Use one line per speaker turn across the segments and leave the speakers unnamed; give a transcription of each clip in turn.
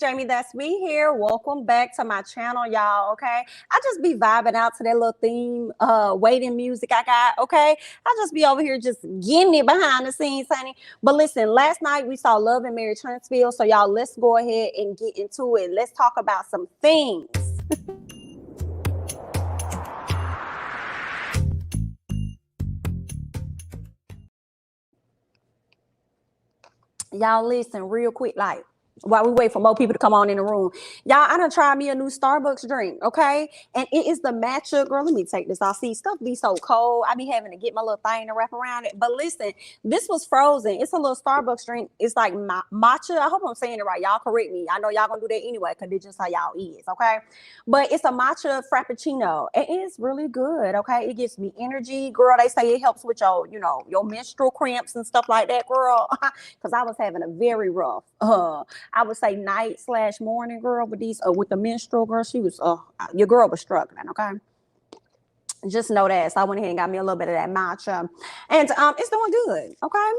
Jamie. That's me here. Welcome back to my channel, y'all. Okay, I just be vibing out to that little theme, waiting music I got. Okay, I just be over here just getting it behind the scenes, honey. But listen, last night we saw Love and Marriage Huntsville, so y'all, let's go ahead and get into it. Let's talk about some things. Y'all listen real quick, like, while we wait for more people to come on in the room. Y'all, I done tried me a new Starbucks drink, okay? And it is the matcha. Girl, let me take this off. See, stuff be so cold. I be having to get my little thing to wrap around it. But listen, this was frozen. It's a little Starbucks drink. It's like matcha. I hope I'm saying it right. Y'all correct me. I know y'all gonna do that anyway, because it's just how y'all is, okay? But it's a matcha frappuccino. And it's really good, okay? It gives me energy. Girl, they say it helps with your, your menstrual cramps and stuff like that, girl. Because I was having a very rough, I would say night/morning, girl, with these with the menstrual, girl. She was your girl was struggling, okay? Just know that. So I went ahead and got me a little bit of that matcha. And it's doing good, okay?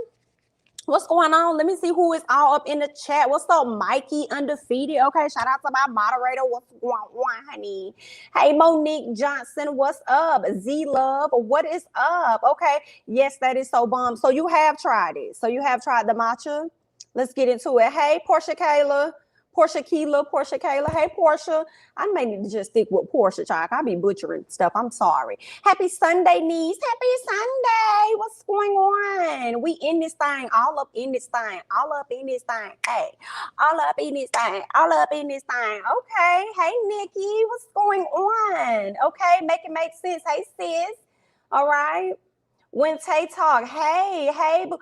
What's going on? Let me see who is all up in the chat. What's up, Mikey Undefeated? Okay, shout out to my moderator. What's going on, honey? Hey, Monique Johnson, what's up? Z-Love, what is up? Okay, yes, that is so bomb. So you have tried it. So you have tried the matcha? Let's get into it. Hey, Porsha Kayla. Hey, Porsha. I may need to just stick with Porsha, child. I be butchering stuff. I'm sorry. Happy Sunday, niece. Happy Sunday. What's going on? We in this thing. All up in this thing. Hey, all up in this thing. Okay. Hey, Nikki. What's going on? Okay. Make it make sense. Hey, sis. All right. When Tay talk, hey, B,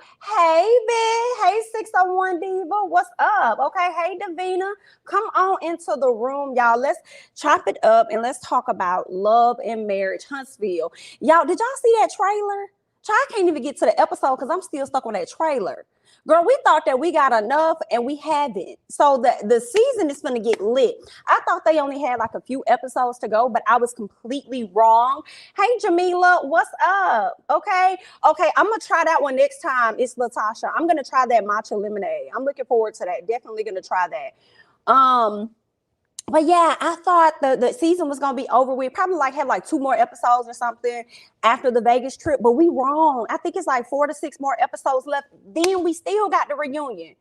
hey, 601 Diva, what's up? Okay, hey, Davina, come on into the room, y'all. Let's chop it up and let's talk about Love and Marriage Huntsville. Y'all, did y'all see that trailer? I can't even get to the episode because I'm still stuck on that trailer. Girl, we thought that we got enough and we haven't. So the season is going to get lit. I thought they only had like a few episodes to go, but I was completely wrong. Hey, Jamila, what's up? Okay, I'm going to try that one next time. It's Latasha. I'm going to try that matcha lemonade. I'm looking forward to that. Definitely going to try that. But yeah, I thought the season was going to be over with. Probably have 2 more episodes or something after the Vegas trip. But we wrong. I think it's 4 to 6 more episodes left. Then we still got the reunion.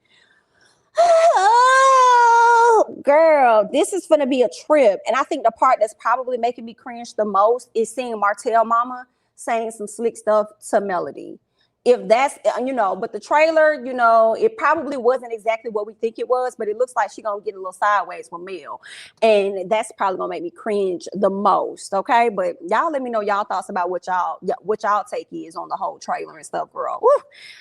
Oh, girl, this is going to be a trip. And I think the part that's probably making me cringe the most is seeing Martell Mama saying some slick stuff to Melody. If that's, but the trailer, it probably wasn't exactly what we think it was, but it looks like she's going to get a little sideways with Mel. And that's probably going to make me cringe the most, okay? But y'all let me know y'all thoughts about what y'all take is on the whole trailer and stuff, girl. Woo,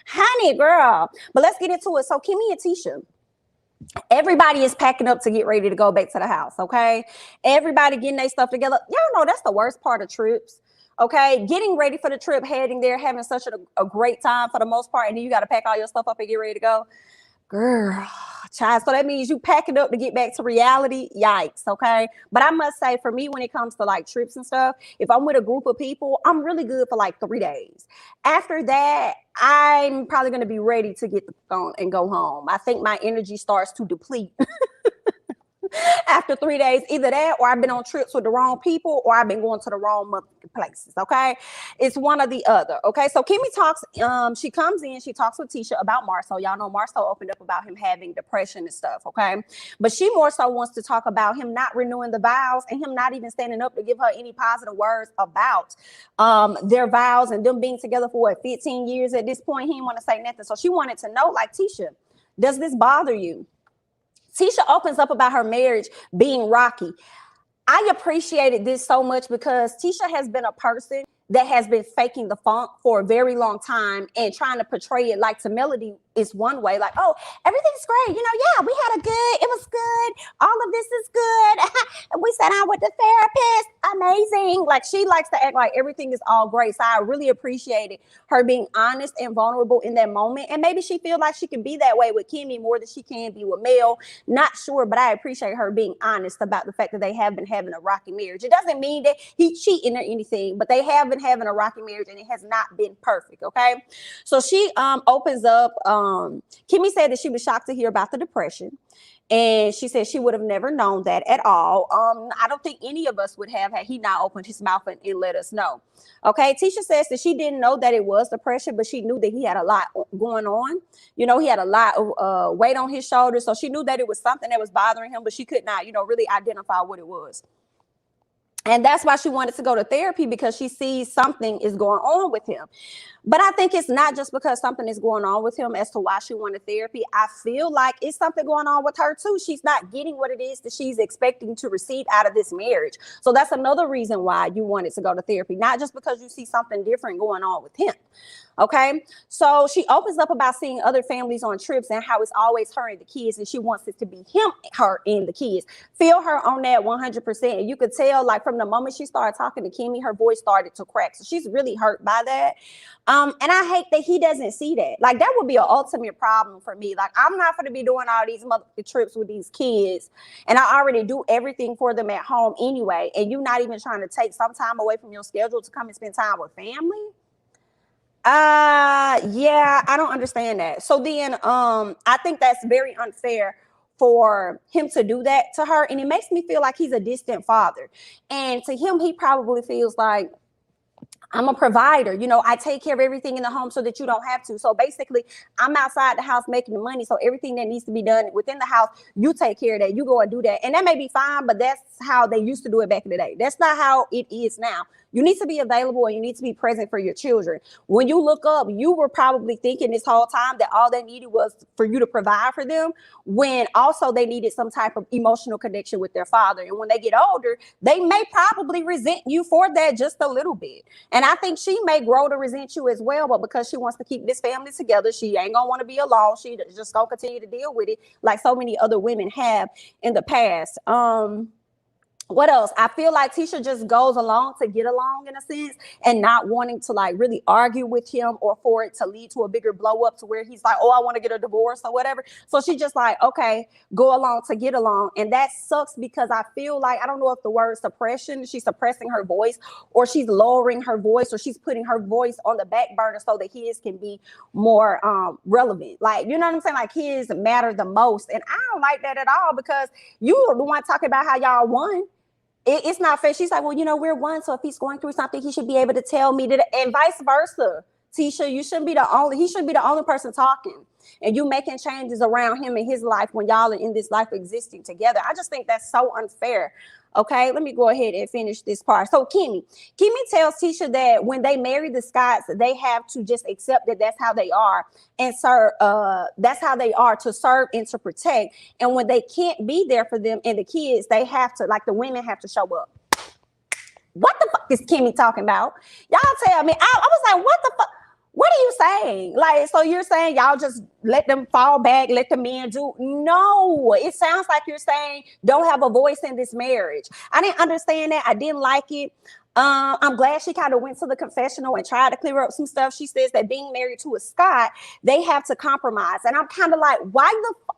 honey, girl. But let's get into it. So Kimmi and Tisha, everybody is packing up to get ready to go back to the house, okay? Everybody getting their stuff together. Y'all know that's the worst part of trips. Okay, getting ready for the trip, heading there, having such a great time for the most part, and then you got to pack all your stuff up and get ready to go. Girl, child, so that means you packing up to get back to reality. Yikes, okay? But I must say, for me, when it comes to trips and stuff, if I'm with a group of people, I'm really good for 3 days. After that, I'm probably going to be ready to get the phone and go home. I think my energy starts to deplete. After 3 days, either that or I've been on trips with the wrong people or I've been going to the wrong places, okay? It's one or the other, okay? So Kimmi talks, she comes in, she talks with Tisha about Marlo. Y'all know Marlo opened up about him having depression and stuff, okay? But she more so wants to talk about him not renewing the vows and him not even standing up to give her any positive words about their vows and them being together for 15 years at this point. He didn't want to say nothing. So she wanted to know, Tisha, does this bother you? Tisha opens up about her marriage being rocky. I appreciated this so much because Tisha has been a person that has been faking the funk for a very long time and trying to portray it to Melody is one way, oh, everything's great. Yeah, we had it was good. All of this is good. We sat down with the therapist. Amazing. She likes to act like everything is all great. So I really appreciated her being honest and vulnerable in that moment. And maybe she feels like she can be that way with Kimmi more than she can be with Mel. Not sure, but I appreciate her being honest about the fact that they have been having a rocky marriage. It doesn't mean that he's cheating or anything, but they have been having a rocky marriage and it has not been perfect, okay? So she opens up. Kimmi said that she was shocked to hear about the depression. And she said she would have never known that at all. I don't think any of us would have had he not opened his mouth and let us know. Okay, Tisha says that she didn't know that it was depression, but she knew that he had a lot going on. You know, he had a lot of weight on his shoulders. So she knew that it was something that was bothering him, but she could not, really identify what it was. And that's why she wanted to go to therapy, because she sees something is going on with him. But I think it's not just because something is going on with him as to why she wanted therapy. I feel like it's something going on with her too. She's not getting what it is that she's expecting to receive out of this marriage. So that's another reason why you wanted to go to therapy, not just because you see something different going on with him. Okay, so she opens up about seeing other families on trips and how it's always her and the kids, and she wants it to be him, her, and the kids. Feel her on that 100%. And you could tell, like, from the moment she started talking to Kimmi, her voice started to crack. So she's really hurt by that. And I hate that he doesn't see that. Like, that would be an ultimate problem for me. Like, I'm not going to be doing all these trips with these kids, and I already do everything for them at home anyway, and you're not even trying to take some time away from your schedule to come and spend time with family. Yeah, I don't understand that. So then I think that's very unfair for him to do that to her, and it makes me feel like he's a distant father. And to him, he probably feels like, I'm a provider. I take care of everything in the home so that you don't have to. So basically, I'm outside the house making the money. So everything that needs to be done within the house, you take care of that. You go and do that. And that may be fine, but that's how they used to do it back in the day. That's not how it is now. You need to be available and you need to be present for your children. When you look up, you were probably thinking this whole time that all they needed was for you to provide for them, when also they needed some type of emotional connection with their father. And when they get older, they may probably resent you for that just a little bit. And I think she may grow to resent you as well, but because she wants to keep this family together, she ain't gonna want to be alone. She just gonna continue to deal with it like so many other women have in the past. What else? I feel like Tisha just goes along to get along in a sense, and not wanting to like really argue with him or for it to lead to a bigger blow up to where he's like, oh, I want to get a divorce or whatever. So she just like, okay, go along to get along. And that sucks, because I feel like, I don't know if the word suppression, she's suppressing her voice, or she's lowering her voice, or she's putting her voice on the back burner so that his can be more relevant. Like, you know what I'm saying? Like, his matter the most. And I don't like that at all, because you are the one talking about how y'all won. It's not fair. She's like, well, we're one. So if he's going through something, he should be able to tell me that, and vice versa. Tisha, he shouldn't be the only person talking, and you making changes around him in his life when y'all are in this life existing together. I just think that's so unfair. Okay, let me go ahead and finish this part. So Kimmi tells Tisha that when they marry the Scotts, they have to just accept that that's how they are, and serve. That's how they are, to serve and to protect. And when they can't be there for them and the kids, they have to, like, the women have to show up. What the fuck is Kimmi talking about? Y'all tell me. I was like, what the fuck? What are you saying? Like, so you're saying y'all just let them fall back, let the men do? No, it sounds like you're saying don't have a voice in this marriage. I didn't understand that. I didn't like it. I'm glad she kind of went to the confessional and tried to clear up some stuff. She says that being married to a Scott, they have to compromise. And I'm kind of like, why the fuck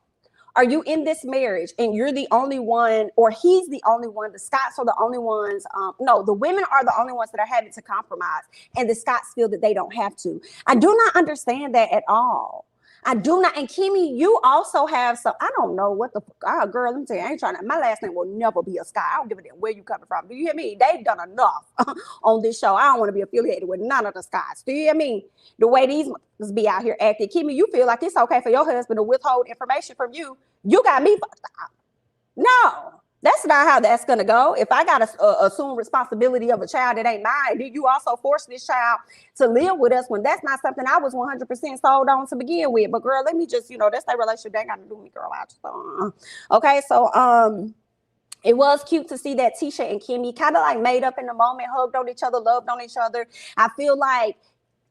are you in this marriage and you're the only one, or he's the only one? The Scotts are the only ones. No, the women are the only ones that are having to compromise, and the Scotts feel that they don't have to. I do not understand that at all. I do not. And Kimmi, you also have some, I don't know what the fuck. Girl, let me tell you, I ain't trying to, my last name will never be a Scott. I don't give a damn where you coming from. Do you hear me? They've done enough on this show. I don't want to be affiliated with none of the Scotts. Do you hear me? The way these be out here acting. Kimmi, you feel like it's okay for your husband to withhold information from you. You got me fucked up. No, that's not how that's going to go. If I got to assume responsibility of a child that ain't mine, do you also force this child to live with us when that's not something I was 100% sold on to begin with? But girl, let me just, that's that relationship. That ain't got to do with me, girl. Okay, so it was cute to see that Tisha and Kimmi kind of like made up in the moment, hugged on each other, loved on each other. I feel like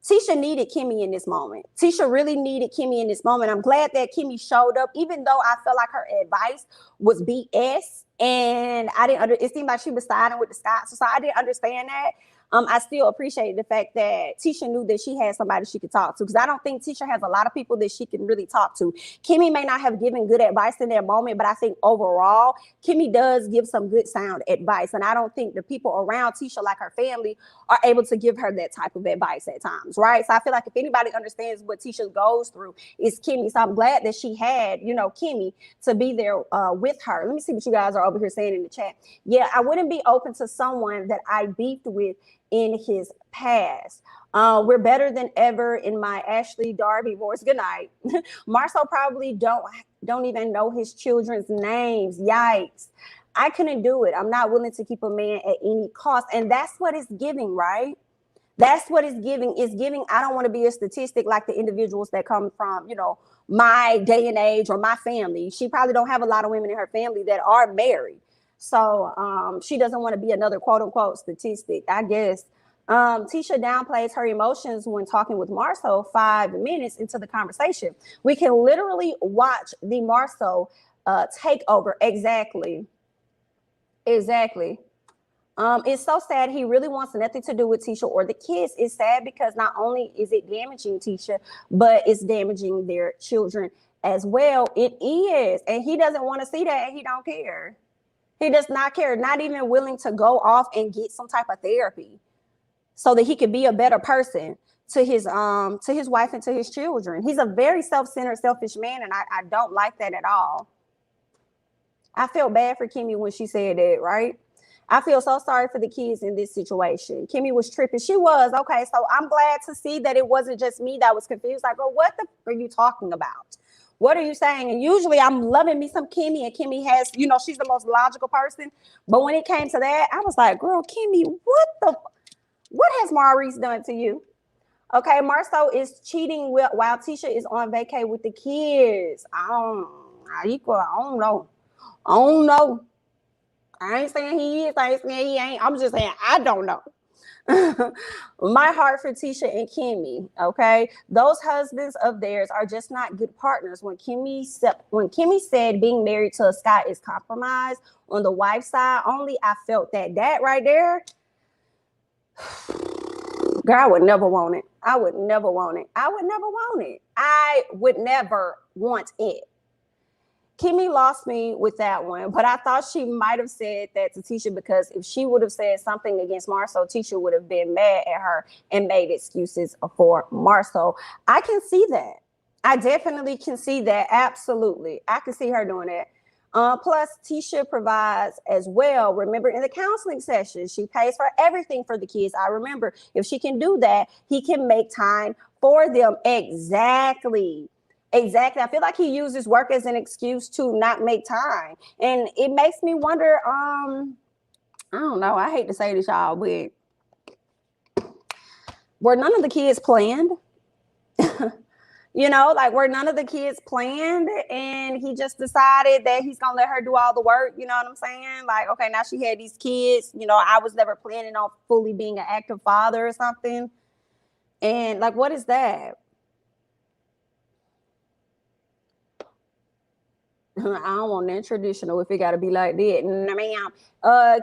Tisha needed Kimmi in this moment. Tisha really needed Kimmi in this moment. I'm glad that Kimmi showed up, even though I felt like her advice was BS. And it seemed like she was siding with the Scotts. So I didn't understand that. I still appreciate the fact that Tisha knew that she had somebody she could talk to, because I don't think Tisha has a lot of people that she can really talk to. Kimmi may not have given good advice in that moment, but I think overall, Kimmi does give some good sound advice. And I don't think the people around Tisha, like her family, are able to give her that type of advice at times, right? So I feel like if anybody understands what Tisha goes through, it's Kimmi. So I'm glad that she had, Kimmi to be there with her. Let me see what you guys are over here saying in the chat. Yeah, I wouldn't be open to someone that I beefed with in his past. We're better than ever in my Ashley Darby voice. Good night. Marcel probably don't even know his children's names. Yikes. I couldn't do it. I'm not willing to keep a man at any cost. And that's what it's giving, right? That's what it's giving. It's giving, I don't want to be a statistic like the individuals that come from, my day and age or my family. She probably don't have a lot of women in her family that are married. So she doesn't want to be another quote unquote statistic, I guess. Tisha downplays her emotions when talking with Marcel 5 minutes into the conversation. We can literally watch the Marcel takeover. Exactly. It's so sad. He really wants nothing to do with Tisha or the kids. It's sad because not only is it damaging Tisha, but it's damaging their children as well. It is. And he doesn't want to see that, and he don't care. He does not care, not even willing to go off and get some type of therapy so that he could be a better person to his wife and to his children. He's a very self-centered, selfish man, and I don't like that at all. I felt bad for Kimmi when she said that, right? I feel so sorry for the kids in this situation. Kimmi was tripping. She was. Okay, so I'm glad to see that it wasn't just me that was confused. Like, well, what the are you talking about? What are you saying? And usually I'm loving me some Kimmi, and Kimmi has, she's the most logical person. But when it came to that, I was like, girl, Kimmi, what has Maurice done to you? Okay, Marcel is cheating while Tisha is on vacay with the kids. I don't know. I ain't saying he is. I ain't saying he ain't. I'm just saying I don't know. My heart for Tisha and Kimmi. Okay, those husbands of theirs are just not good partners. When Kimmi said being married to a Scott is compromise on the wife's side, only I felt that right there. Girl, I would never want it. I would never want it. Kimmi lost me with that one, but I thought she might have said that to Tisha because if she would have said something against Marcel, Tisha would have been mad at her and made excuses for Marcel. I can see that. I definitely can see that. Absolutely. I can see her doing that. Plus, Tisha provides as well. Remember, in the counseling session, she pays for everything for the kids. I remember if she can do that, he can make time for them. Exactly. I feel like he uses work as an excuse to not make time. And it makes me wonder, I don't know. I hate to say this, y'all, but were none of the kids planned? Were none of the kids planned, and he just decided that he's gonna let her do all the work. You know what I'm saying? Like, okay, now she had these kids. I was never planning on fully being an active father or something. And like, what is that? I don't want that traditional if it got to be like that. Nah, ma'am.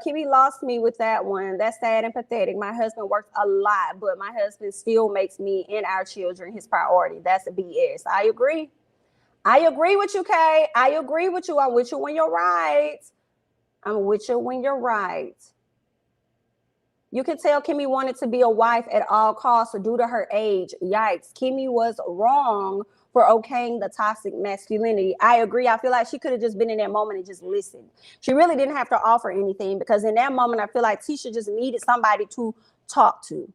Kimmi lost me with that one. That's sad and pathetic. My husband works a lot, but my husband still makes me and our children his priority. That's a BS. I agree with you, Kay. I agree with you. I'm with you when you're right. You can tell Kimmi wanted to be a wife at all costs due to her age. Yikes. Kimmi was wrong for okaying the toxic masculinity. I agree. I feel like she could have just been in that moment and just listened. She really didn't have to offer anything because in that moment, I feel like Tisha just needed somebody to talk to.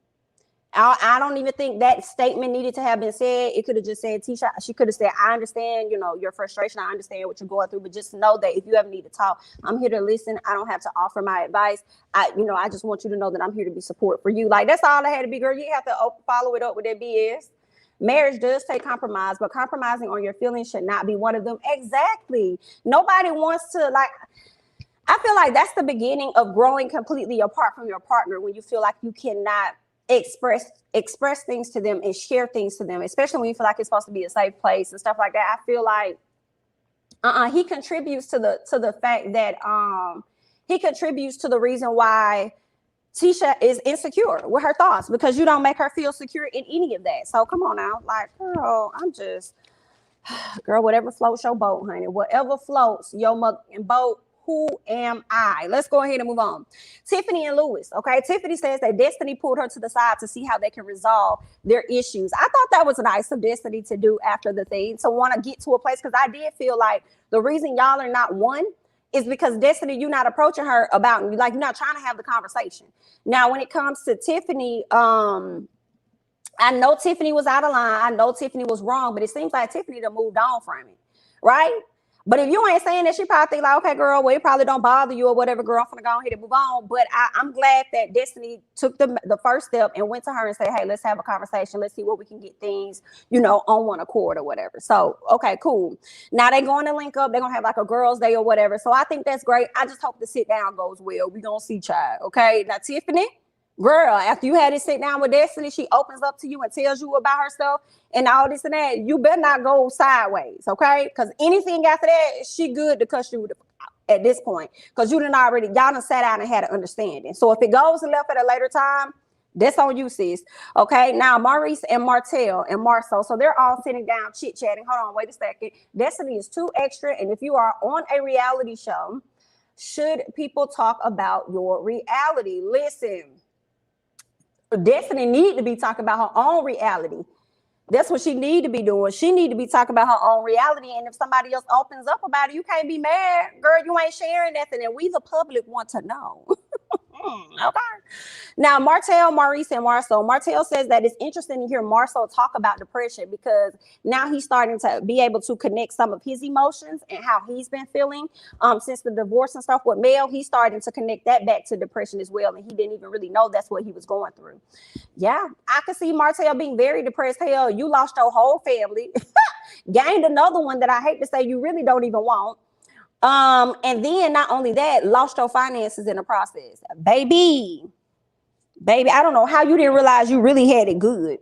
I don't even think that statement needed to have been said. It could have just said, Tisha, she could have said, I understand, your frustration. I understand what you're going through, but just know that if you ever need to talk, I'm here to listen. I don't have to offer my advice. I just want you to know that I'm here to be support for you. Like, that's all I had to be, girl. You have to follow it up with that BS. Marriage does take compromise, but compromising on your feelings should not be one of them. Exactly. Nobody wants to, I feel like that's the beginning of growing completely apart from your partner when you feel like you cannot express things to them and share things to them, especially when you feel like it's supposed to be a safe place and stuff like that. I feel like he contributes to the fact that he contributes to the reason why Tisha is insecure with her thoughts because you don't make her feel secure in any of that. So come on now, like, girl, girl, whatever floats your boat, honey. Whatever floats your motherfucking boat. Who am I? Let's go ahead and move on. Tiffany and Lewis, okay? Tiffany says that Destiny pulled her to the side to see how they can resolve their issues. I thought that was nice of Destiny to do after the thing, to want to get to a place, because I did feel like the reason y'all are not one is because Destiny, you're not approaching her about, like, you're not trying to have the conversation. Now, when it comes to Tiffany, I know Tiffany was out of line. I know Tiffany was wrong, but it seems like Tiffany done moved on from it, right? But if you ain't saying that, she probably think like, okay, girl, well, it probably don't bother you or whatever, girl, I'm gonna go ahead and move on. But I'm glad that Destiny took the first step and went to her and said, hey, let's have a conversation. Let's see what we can get things, on one accord or whatever. So, okay, cool. Now they going to link up. They're going to have like a girls' day or whatever. So I think that's great. I just hope the sit down goes well. We going to see, child. Okay. Now, Tiffany, girl, after you had to sit down with Destiny, she opens up to you and tells you about herself and all this and that. You better not go sideways, okay? Because anything after that, she good to cuss you at this point. Because y'all done sat down and had an understanding. So if it goes left at a later time, that's on you, sis. Okay, now Maurice and Martell and Marceau, so they're all sitting down chit-chatting. Hold on, wait a second. Destiny is too extra, and if you are on a reality show, should people talk about your reality? Listen, Destiny need to be talking about her own reality. That's what she need to be doing. She need to be talking about her own reality. And if somebody else opens up about it, you can't be mad. Girl, you ain't sharing nothing. And we, the public, want to know. Okay. Now, Martell, Maurice, and Marceau. Martell says that it's interesting to hear Marceau talk about depression because now he's starting to be able to connect some of his emotions and how he's been feeling since the divorce and stuff with Mel. He's starting to connect that back to depression as well. And he didn't even really know that's what he was going through. Yeah, I could see Martell being very depressed. Hell, you lost your whole family, gained another one that I hate to say you really don't even want. And then not only that, lost your finances in the process. Baby, I don't know how you didn't realize you really had it good.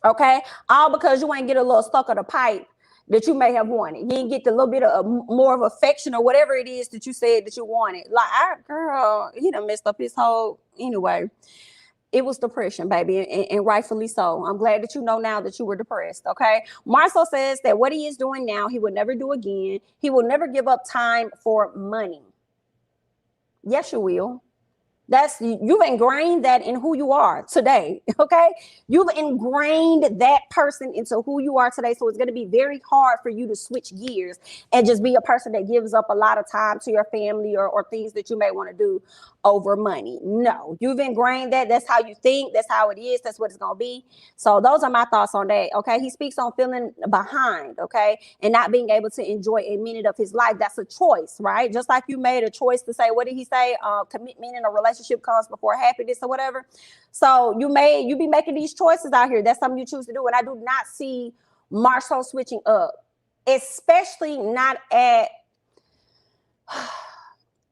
Okay, all because you ain't get a little stuck of the pipe that you may have wanted. You didn't get the little bit of more of affection or whatever it is that you said that you wanted. Like, girl, he done messed up his whole, anyway. It was depression, baby, and rightfully so. I'm glad that you know now that you were depressed, okay? Marceau says that what he is doing now, he would never do again. He will never give up time for money. Yes, you will. You've ingrained that in who you are today, okay? You've ingrained that person into who you are today, so it's going to be very hard for you to switch gears and just be a person that gives up a lot of time to your family or things that you may want to do over money. No, you've ingrained that. That's how you think. That's how it is. That's what it's going to be. So those are my thoughts on that, okay? He speaks on feeling behind, okay, and not being able to enjoy a minute of his life. That's a choice, right? Just like you made a choice to say, what did he say? Commitment in a relationship comes before happiness or whatever. So you be making these choices out here. That's something you choose to do. And I do not see Marceau switching up, especially not at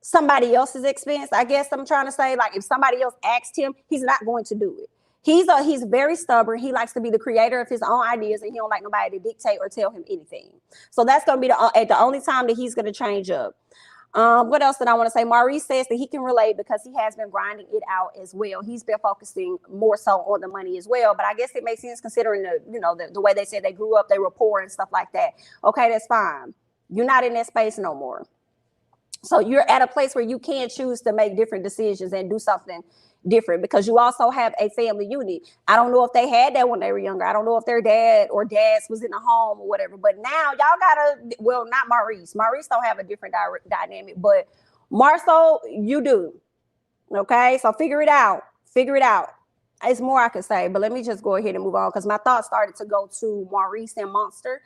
somebody else's expense. I guess I'm trying to say, like, if somebody else asked him, he's not going to do it. He's very stubborn. He likes to be the creator of his own ideas, and he don't like nobody to dictate or tell him anything. So that's going to be the only time that he's going to change up. What else did I want to say? Maurice says that he can relate because he has been grinding it out as well. He's been focusing more so on the money as well. But I guess it makes sense considering the way they said they grew up, they were poor and stuff like that. Okay, that's fine. You're not in that space no more. So you're at a place where you can choose to make different decisions and do something different because you also have a family unit. I don't know if they had that when they were younger. I don't know if their dad or dads was in the home or whatever. But now y'all gotta, well, not Maurice. Maurice don't have a different dynamic, but Marceau, you do. Okay, so figure it out. It's more I could say, but let me just go ahead and move on because my thoughts started to go to Maurice and Monster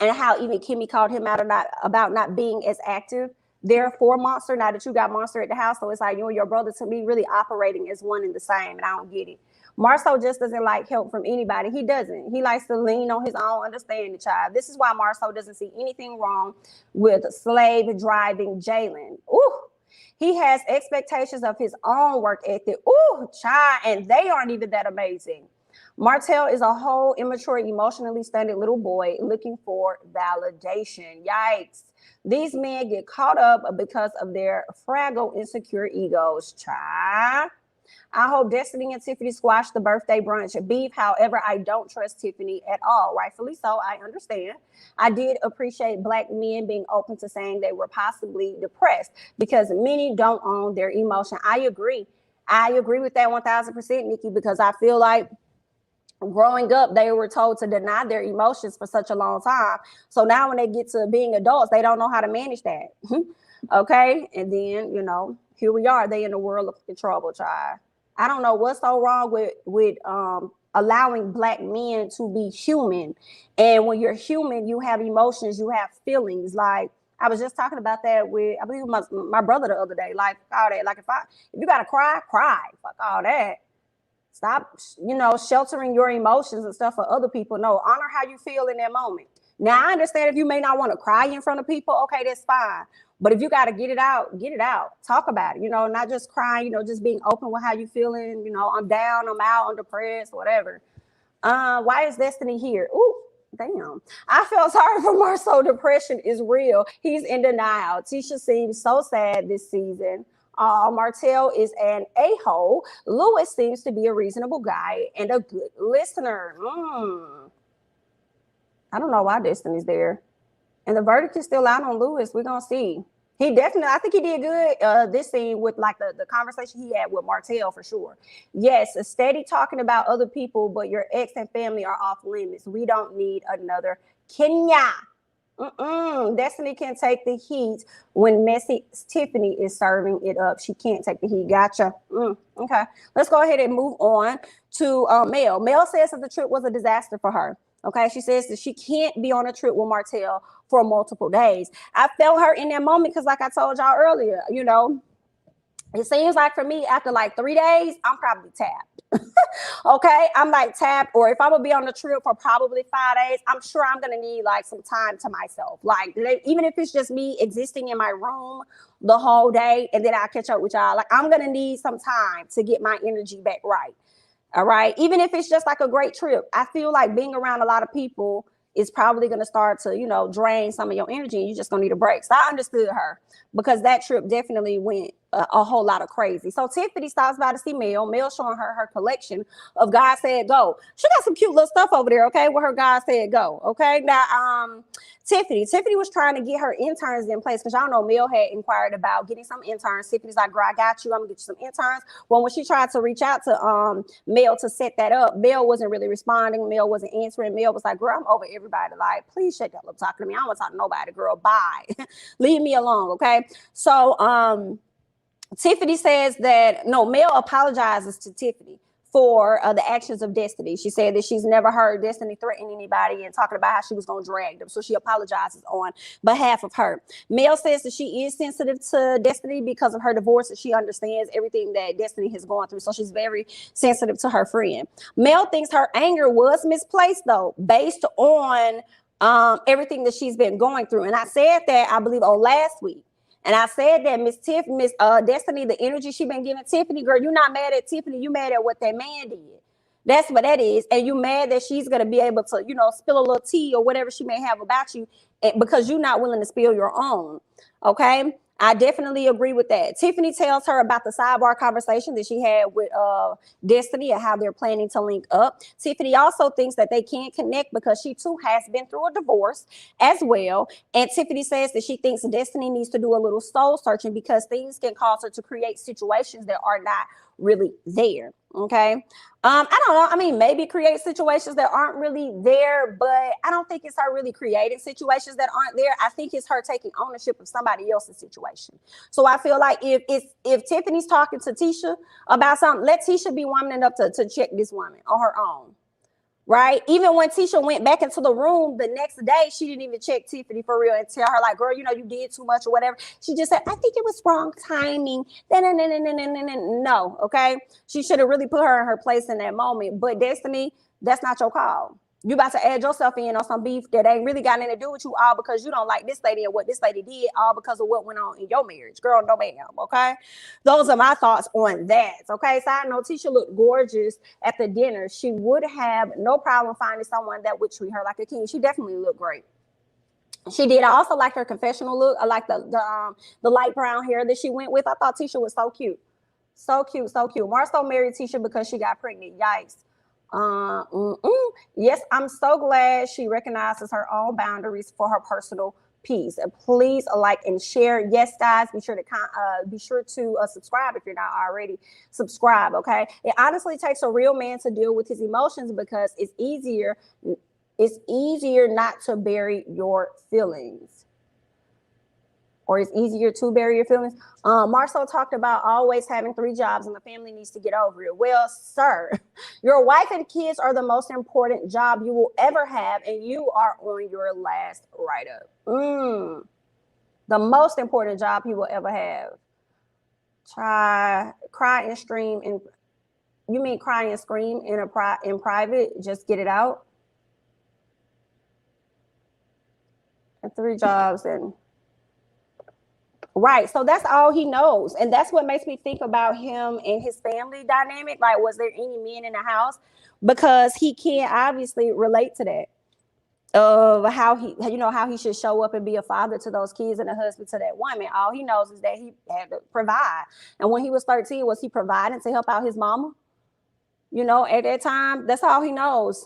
and how even Kimmi called him out about not being as active. Therefore, Monster, now that you got Monster at the house, so it's like you and your brother to be really operating as one and the same, and I don't get it. Marceau just doesn't like help from anybody. He doesn't. He likes to lean on his own understanding, child. This is why Marceau doesn't see anything wrong with slave driving Jalen. Ooh, he has expectations of his own work ethic. Ooh, child, and they aren't even that amazing. Martell is a whole immature, emotionally stunted little boy looking for validation. Yikes. These men get caught up because of their fragile, insecure egos. Child. I hope Destiny and Tiffany squash the birthday brunch beef. However, I don't trust Tiffany at all. Rightfully so. I understand. I did appreciate Black men being open to saying they were possibly depressed because many don't own their emotion. I agree. I agree with that 1000%, Nikki, because I feel like growing up, they were told to deny their emotions for such a long time. So now when they get to being adults, they don't know how to manage that. Okay. And then, here we are. They in the world of trouble, child. I don't know what's so wrong with allowing Black men to be human. And when you're human, you have emotions, you have feelings. Like I was just talking about that with, I believe my brother the other day. Like all that. Like if you gotta cry, cry. Fuck all that. Stop, sheltering your emotions and stuff for other people. No, honor how you feel in that moment. Now, I understand if you may not want to cry in front of people. Okay, that's fine. But if you got to get it out, get it out. Talk about it, not just crying, just being open with how you feeling. I'm down, I'm out, I'm depressed, whatever. Why is Destiny here? Ooh, damn. I feel sorry for Marcel. Depression is real. He's in denial. Tisha seems so sad this season. Martell is an a-hole. Lewis seems to be a reasonable guy and a good listener. I don't know why Destiny's there. And the verdict is still out on Lewis. We're going to see. I think he did good this scene with like the conversation he had with Martell for sure. Yes, a steady talking about other people, but your ex and family are off limits. We don't need another Kenya. Destiny can take the heat when messy Tiffany is serving it up. She can't take the heat. Gotcha. Okay. Let's go ahead and move on to Mel. Mel says that the trip was a disaster for her. Okay. She says that she can't be on a trip with Martell for multiple days. I felt her in that moment because like I told y'all earlier, it seems like for me, after like 3 days, I'm probably tapped. Okay, I'm like tapped. Or if I'm gonna be on the trip for probably 5 days, I'm sure I'm gonna need like some time to myself. Like even if it's just me existing in my room the whole day, and then I'll catch up with y'all. Like I'm gonna need some time to get my energy back right. All right, even if it's just like a great trip, I feel like being around a lot of people is probably going to start to, drain some of your energy, and you're just going to need a break. So I understood her because that trip definitely went a whole lot of crazy. So Tiffany stops by to see Mel. Mel showing her collection of God Said Go. She got some cute little stuff over there, okay, with her God Said Go, okay? Now, Tiffany was trying to get her interns in place because y'all know Mel had inquired about getting some interns. Tiffany's like, girl, I got you. I'm going to get you some interns. Well, when she tried to reach out to Mel to set that up, Mel wasn't really responding. Mel wasn't answering. Mel was like, girl, I'm over everybody. Like, please shut up talking to me. I don't want to talk to nobody, girl. Bye. Leave me alone, okay? So Tiffany says that, no, Mel apologizes to Tiffany for the actions of Destiny. She said that she's never heard Destiny threaten anybody and talking about how she was going to drag them. So she apologizes on behalf of her. Mel says that she is sensitive to Destiny because of her divorce, and she understands everything that Destiny has gone through. So she's very sensitive to her friend. Mel thinks her anger was misplaced, though, based on everything that she's been going through. And I said that, I believe, on last week. And I said that Miss Destiny, the energy she been giving Tiffany, girl, you're not mad at Tiffany. You mad at what that man did. That's what that is. And you mad that she's going to be able to, spill a little tea or whatever she may have about you because you're not willing to spill your own. Okay. I definitely agree with that. Tiffany tells her about the sidebar conversation that she had with Destiny and how they're planning to link up. Tiffany also thinks that they can't connect because she too has been through a divorce as well. And Tiffany says that she thinks Destiny needs to do a little soul searching because things can cause her to create situations that are not really there. Okay. I don't know. I mean, maybe create situations that aren't really there, but I don't think it's her really creating situations that aren't there. I think it's her taking ownership of somebody else's situation. So I feel like if Tiffany's talking to Tisha about something, let Tisha be woman enough to check this woman on her own. Right? Even when Tisha went back into the room the next day, she didn't even check Tiffany for real and tell her like, girl, you did too much or whatever. She just said, I think it was wrong timing. No, okay? She should have really put her in her place in that moment. But Destiny, that's not your call. You about to add yourself in on some beef that ain't really got anything to do with you, all because you don't like this lady and what this lady did, all because of what went on in your marriage. Girl, no ma'am, okay? Those are my thoughts on that, okay? Side note, Tisha looked gorgeous at the dinner. She would have no problem finding someone that would treat her like a king. She definitely looked great. She did. I also like her confessional look. I like the light brown hair that she went with. I thought Tisha was so cute. So cute, so cute. Marlo married Tisha because she got pregnant. Yikes. Yes, I'm so glad she recognizes her own boundaries for her personal peace. And please like and share. Yes, guys, be sure to subscribe if you're not already subscribed. Okay, it honestly takes a real man to deal with his emotions because it's easier not to bury your feelings. Or it's easier to bury your feelings. Marlo talked about always having 3 jobs and the family needs to get over it. Well, sir, your wife and kids are the most important job you will ever have, and you are on your last write-up. The most important job he will ever have. Cry and scream. And you mean cry and scream in private? Just get it out. And 3 jobs and... Right. So that's all he knows. And that's what makes me think about him and his family dynamic. Like, was there any men in the house? Because he can't obviously relate to that. Of how he should show up and be a father to those kids and a husband to that woman. All he knows is that he had to provide. And when he was 13, was he providing to help out his mama? At that time, that's all he knows.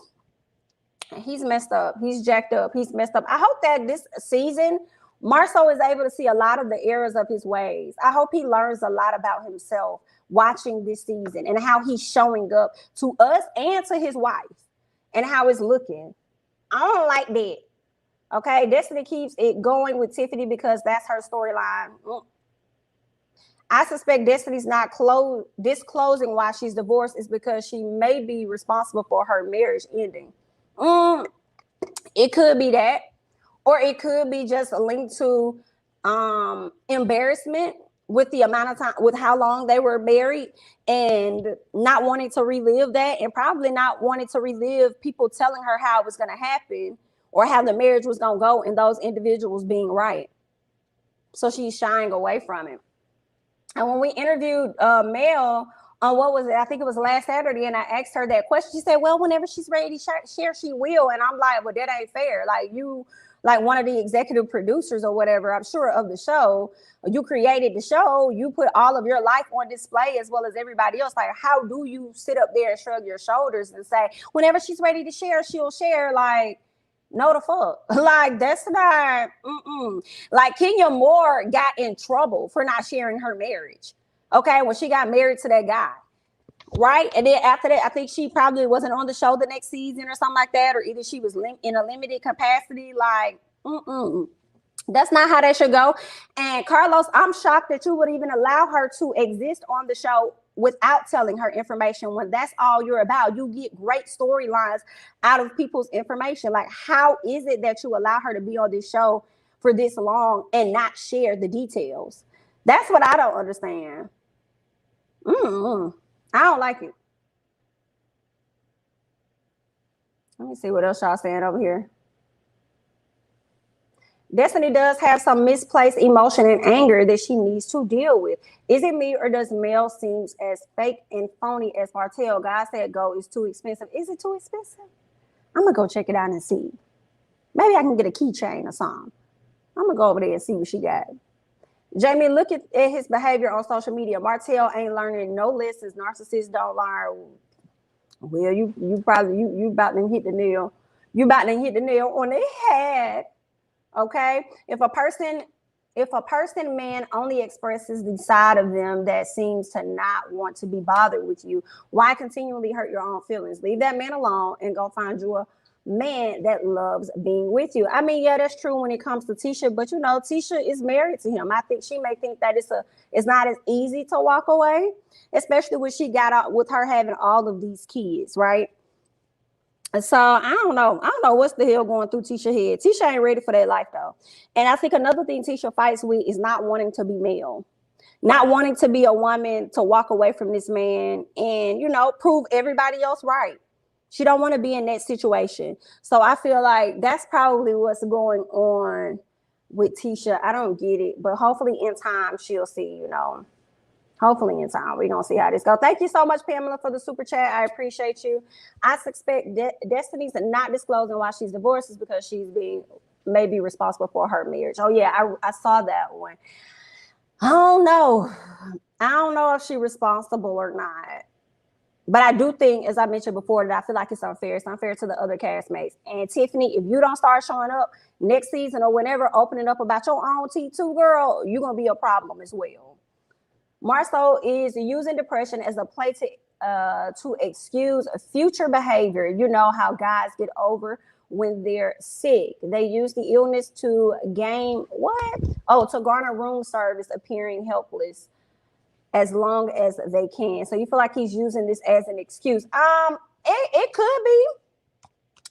He's messed up. He's jacked up. He's messed up. I hope that this season, Marlo is able to see a lot of the errors of his ways. I hope he learns a lot about himself watching this season and how he's showing up to us and to his wife and how it's looking. I don't like that. Okay, Destiny keeps it going with Tiffany because that's her storyline. I suspect Destiny's not disclosing why she's divorced is because she may be responsible for her marriage ending. It could be that. Or it could be just linked to embarrassment with the amount of time, with how long they were married and not wanting to relive that, and probably not wanting to relive people telling her how it was going to happen or how the marriage was going to go and those individuals being right. So she's shying away from it. And when we interviewed Mel on what was it? I think it was last Saturday, and I asked her that question. She said, well, whenever she's ready to share, she will. And I'm like, well, that ain't fair. Like, you... like one of the executive producers or whatever, I'm sure, of the show, you created the show, you put all of your life on display as well as everybody else. Like, how do you sit up there and shrug your shoulders and say, whenever she's ready to share, she'll share? Like, no the fuck. Like, that's not, Like, Kenya Moore got in trouble for not sharing her marriage, okay, when she got married to that guy. Right. And then after that, I think she probably wasn't on the show the next season or something like that, or either she was in a limited capacity. Like, that's not how that should go. And Carlos, I'm shocked that you would even allow her to exist on the show without telling her information when that's all you're about. You get great storylines out of people's information. Like, how is it that you allow her to be on this show for this long and not share the details? That's what I don't understand. I don't like it. Let me see what else y'all saying over here. Destiny does have some misplaced emotion and anger that she needs to deal with. Is it me, or does Mel seems as fake and phony as Martell? God said gold is too expensive. Is it too expensive? I'm going to go check it out and see. Maybe I can get a keychain or something. I'm going to go over there and see what she got. Jamie, look at his behavior on social media. Martell ain't learning no lessons. Narcissists don't learn. Well, you about to hit the nail. You about to hit the nail on the head. Okay? If a person man only expresses the side of them that seems to not want to be bothered with you, why continually hurt your own feelings? Leave that man alone and go find you a man that loves being with you. I mean, yeah, that's true when it comes to Tisha, but Tisha is married to him. I think she may think that it's not as easy to walk away, especially when she got out with her having all of these kids, right? And so I don't know what's the hell going through Tisha's head. Tisha ain't ready for that life though. And I think another thing Tisha fights with is not wanting to be male, not wanting to be a woman, to walk away from this man and, prove everybody else right. She don't want to be in that situation. So I feel like that's probably what's going on with Tisha. I don't get it, but hopefully in time she'll see, Hopefully in time we're going to see how this goes. Thank you so much, Pamela, for the super chat. I appreciate you. I suspect Destiny's not disclosing why she's divorced is because she's maybe responsible for her marriage. Oh, yeah, I saw that one. I don't know. I don't know if she's responsible or not. But I do think, as I mentioned before, that I feel like it's unfair. It's unfair to the other castmates. And Tiffany, if you don't start showing up next season or whenever, opening up about your own T2, girl, you're going to be a problem as well. Marlo is using depression as a play to excuse future behavior. You know how guys get over when they're sick. They use the illness to gain what? Oh, to garner room service, appearing helpless as long as they can. So you feel like he's using this as an excuse? It could be.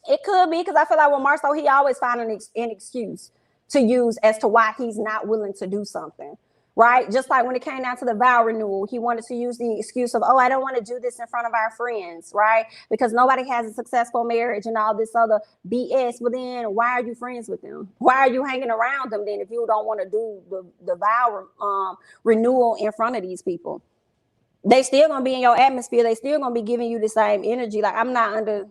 It could be, because I feel like with Marlo, he always find an excuse to use as to why he's not willing to do something. Right? Just like when it came down to the vow renewal, he wanted to use the excuse of, oh, I don't want to do this in front of our friends, right? Because nobody has a successful marriage and all this other BS. But then why are you friends with them? Why are you hanging around them then if you don't want to do the vow renewal in front of these people? They still going to be in your atmosphere. They still going to be giving you the same energy. Like, I'm not under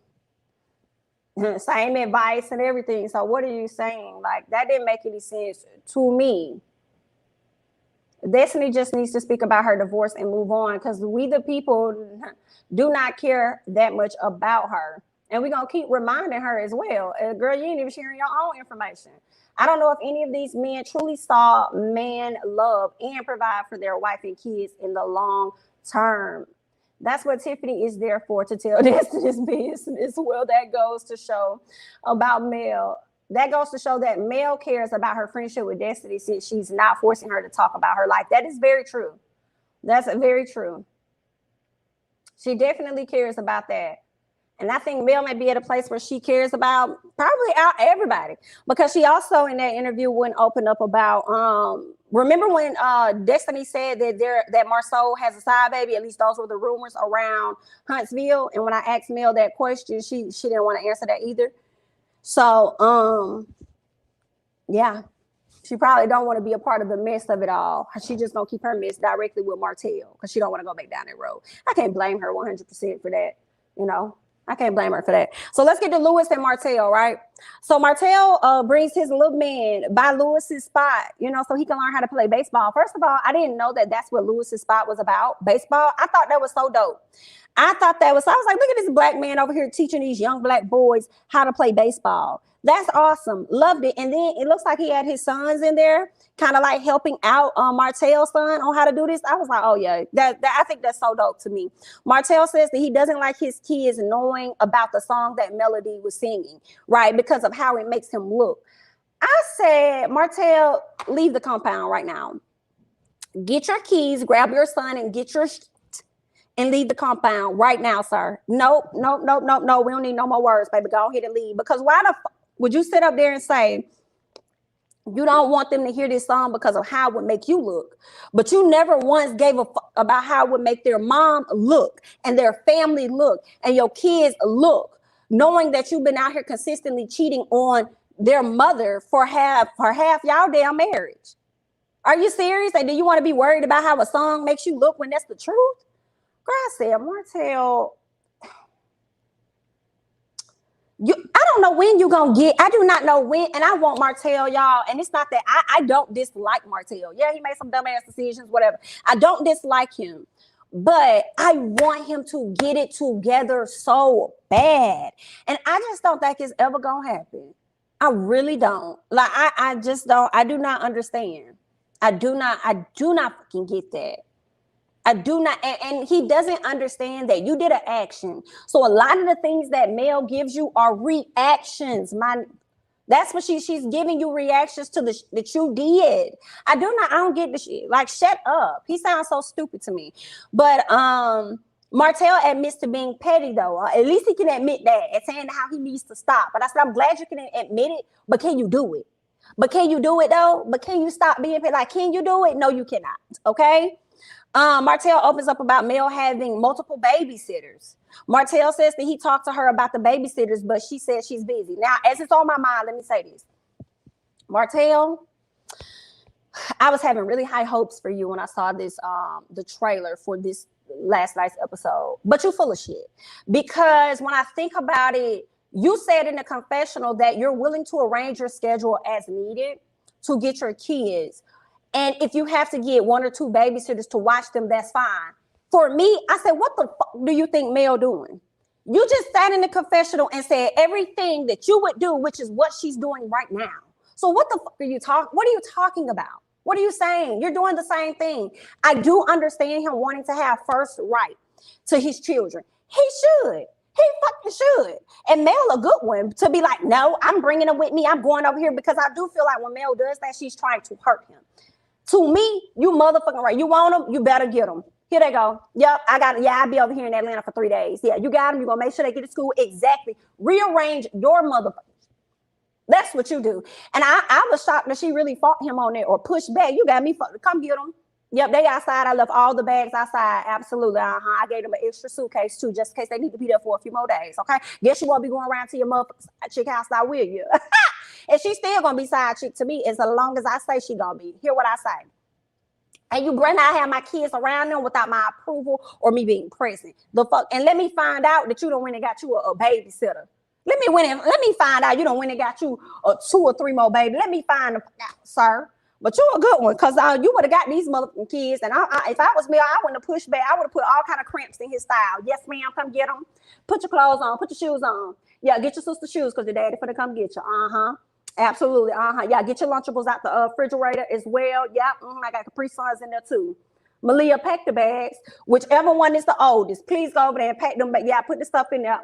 same advice and everything. So what are you saying? Like, that didn't make any sense to me. Destiny just needs to speak about her divorce and move on, because we the people do not care that much about her. And we're going to keep reminding her as well. Girl, you ain't even sharing your own information. I don't know if any of these men truly saw man love and provide for their wife and kids in the long term. That's what Tiffany is there for, to tell Destiny's business. Well, that goes to show about Mel. That goes to show that Mel cares about her friendship with Destiny, since she's not forcing her to talk about her life. That is very true. That's very true. She definitely cares about that. And I think Mel may be at a place where she cares about probably everybody, because she also in that interview wouldn't open up about, remember when Destiny said that Marlo has a side baby? At least those were the rumors around Huntsville. And when I asked Mel that question, she didn't want to answer that either. So, yeah, she probably don't want to be a part of the mess of it all. She just gonna keep her mess directly with Martell, because she don't want to go back down that road. I can't blame her 100% for that. You know, I can't blame her for that. So let's get to Lewis and Martell, right? So Martell brings his little man by Lewis's spot, you know, so he can learn how to play baseball. First of all, I didn't know that that's what Lewis's spot was about, baseball. I thought that was so dope. I was like, look at this black man over here teaching these young black boys how to play baseball. That's awesome. Loved it. And then it looks like he had his sons in there, kind of like helping out Martell's son on how to do this. I was like, oh yeah, that I think that's so dope to me. Martell says that he doesn't like his kids knowing about the song that Melody was singing, right? Because of how it makes him look. I said, Martell, leave the compound right now. Get your keys, grab your son, and get your and leave the compound right now, sir. Nope. We don't need no more words, baby. Go ahead and leave. Because why the would you sit up there and say you don't want them to hear this song because of how it would make you look, but you never once gave a fuck about how it would make their mom look and their family look and your kids look, knowing that you've been out here consistently cheating on their mother for half y'all damn marriage? Are you serious? And do you want to be worried about how a song makes you look when that's the truth? Girl, I said, Martell, I don't know when you're going to get, I do not know when, and I want Martell, y'all, and it's not that, I don't dislike Martell. Yeah, he made some dumbass decisions, whatever. I don't dislike him, but I want him to get it together so bad. And I just don't think it's ever going to happen. I really don't. Like, I just don't, I do not understand. I do not fucking get that. I do not, and he doesn't understand that you did an action. So a lot of the things that Mel gives you are reactions. That's what she's giving you, reactions to that you did. I don't get the shit. Like, shut up. He sounds so stupid to me. But Martell admits to being petty though. At least he can admit that and saying how he needs to stop. But I said, I'm glad you can admit it, but can you do it? But can you do it though? But can you stop being petty? Like, can you do it? No, you cannot. Okay. Martell opens up about Mel having multiple babysitters. Martell says that he talked to her about the babysitters, but she says she's busy. Now, as it's on my mind, let me say this. Martell, I was having really high hopes for you when I saw this, the trailer for this last night's episode, but you're full of shit. Because when I think about it, you said in the confessional that you're willing to arrange your schedule as needed to get your kids. And if you have to get 1 or 2 babysitters to watch them, that's fine. For me, I said, what the fuck do you think Mel doing? You just sat in the confessional and said everything that you would do, which is what she's doing right now. So what the fuck are you talking? What are you talking about? What are you saying? You're doing the same thing. I do understand him wanting to have first right to his children. He should. He fucking should. And Mel a good one to be like, no, I'm bringing him with me. I'm going over here, because I do feel like when Mel does that, she's trying to hurt him. To me, you motherfucking right. You want them, you better get them. Here they go. Yep, I got it. Yeah, I'll be over here in Atlanta for 3 days. Yeah, you got them. You're going to make sure they get to school. Exactly. Rearrange your motherfucker. That's what you do. And I was shocked that she really fought him on it or pushed back. You got me fucked. Come get them. Yep, they outside. I left all the bags outside. Absolutely. I gave them an extra suitcase too, just in case they need to be there for a few more days. Okay. Guess you won't be going around to your motherfucking chick house now, will you? And she's still gonna be side chick to me as long as I say she gonna be. Hear what I say. And you better not have my kids around them without my approval or me being present. The fuck. And let me find out that you don't went and got you a babysitter. Let me find out you don't went and got you 2 or 3 more babies. Let me find them out, sir. But you're a good one, because you would have got these motherfucking kids. And if I was me, I wouldn't have pushed back. I would have put all kind of cramps in his style. Yes, ma'am, come get them. Put your clothes on. Put your shoes on. Yeah, get your sister's shoes, because your daddy finna come get you. Absolutely. Yeah, get your Lunchables out the refrigerator as well. Yeah, I got Capri Suns in there too. Malia, pack the bags. Whichever one is the oldest, please go over there and pack them back. Yeah, put the stuff in there.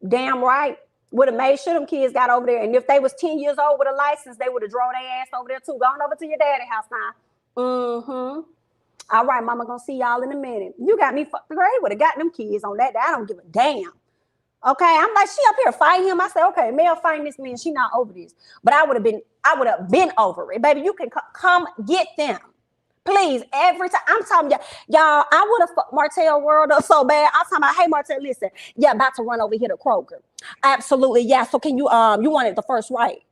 Damn right. Would have made sure them kids got over there. And if they was 10 years old with a license, they would have drove their ass over there too. Going over to your daddy's house now. All right, mama, gonna see y'all in a minute. You got me fucked great. Would have got them kids on that. I don't give a damn. Okay, I'm like, she up here fighting him. I said, okay, Mel fighting this man. She not over this. But I would have been over it. Baby, you can come get them. Please, every time. I'm telling y'all, I would have fucked Martell world up so bad. I'm talking about, hey, Martell, listen, yeah, about to run over here to Kroger. Absolutely, yeah. So can you wanted the first right?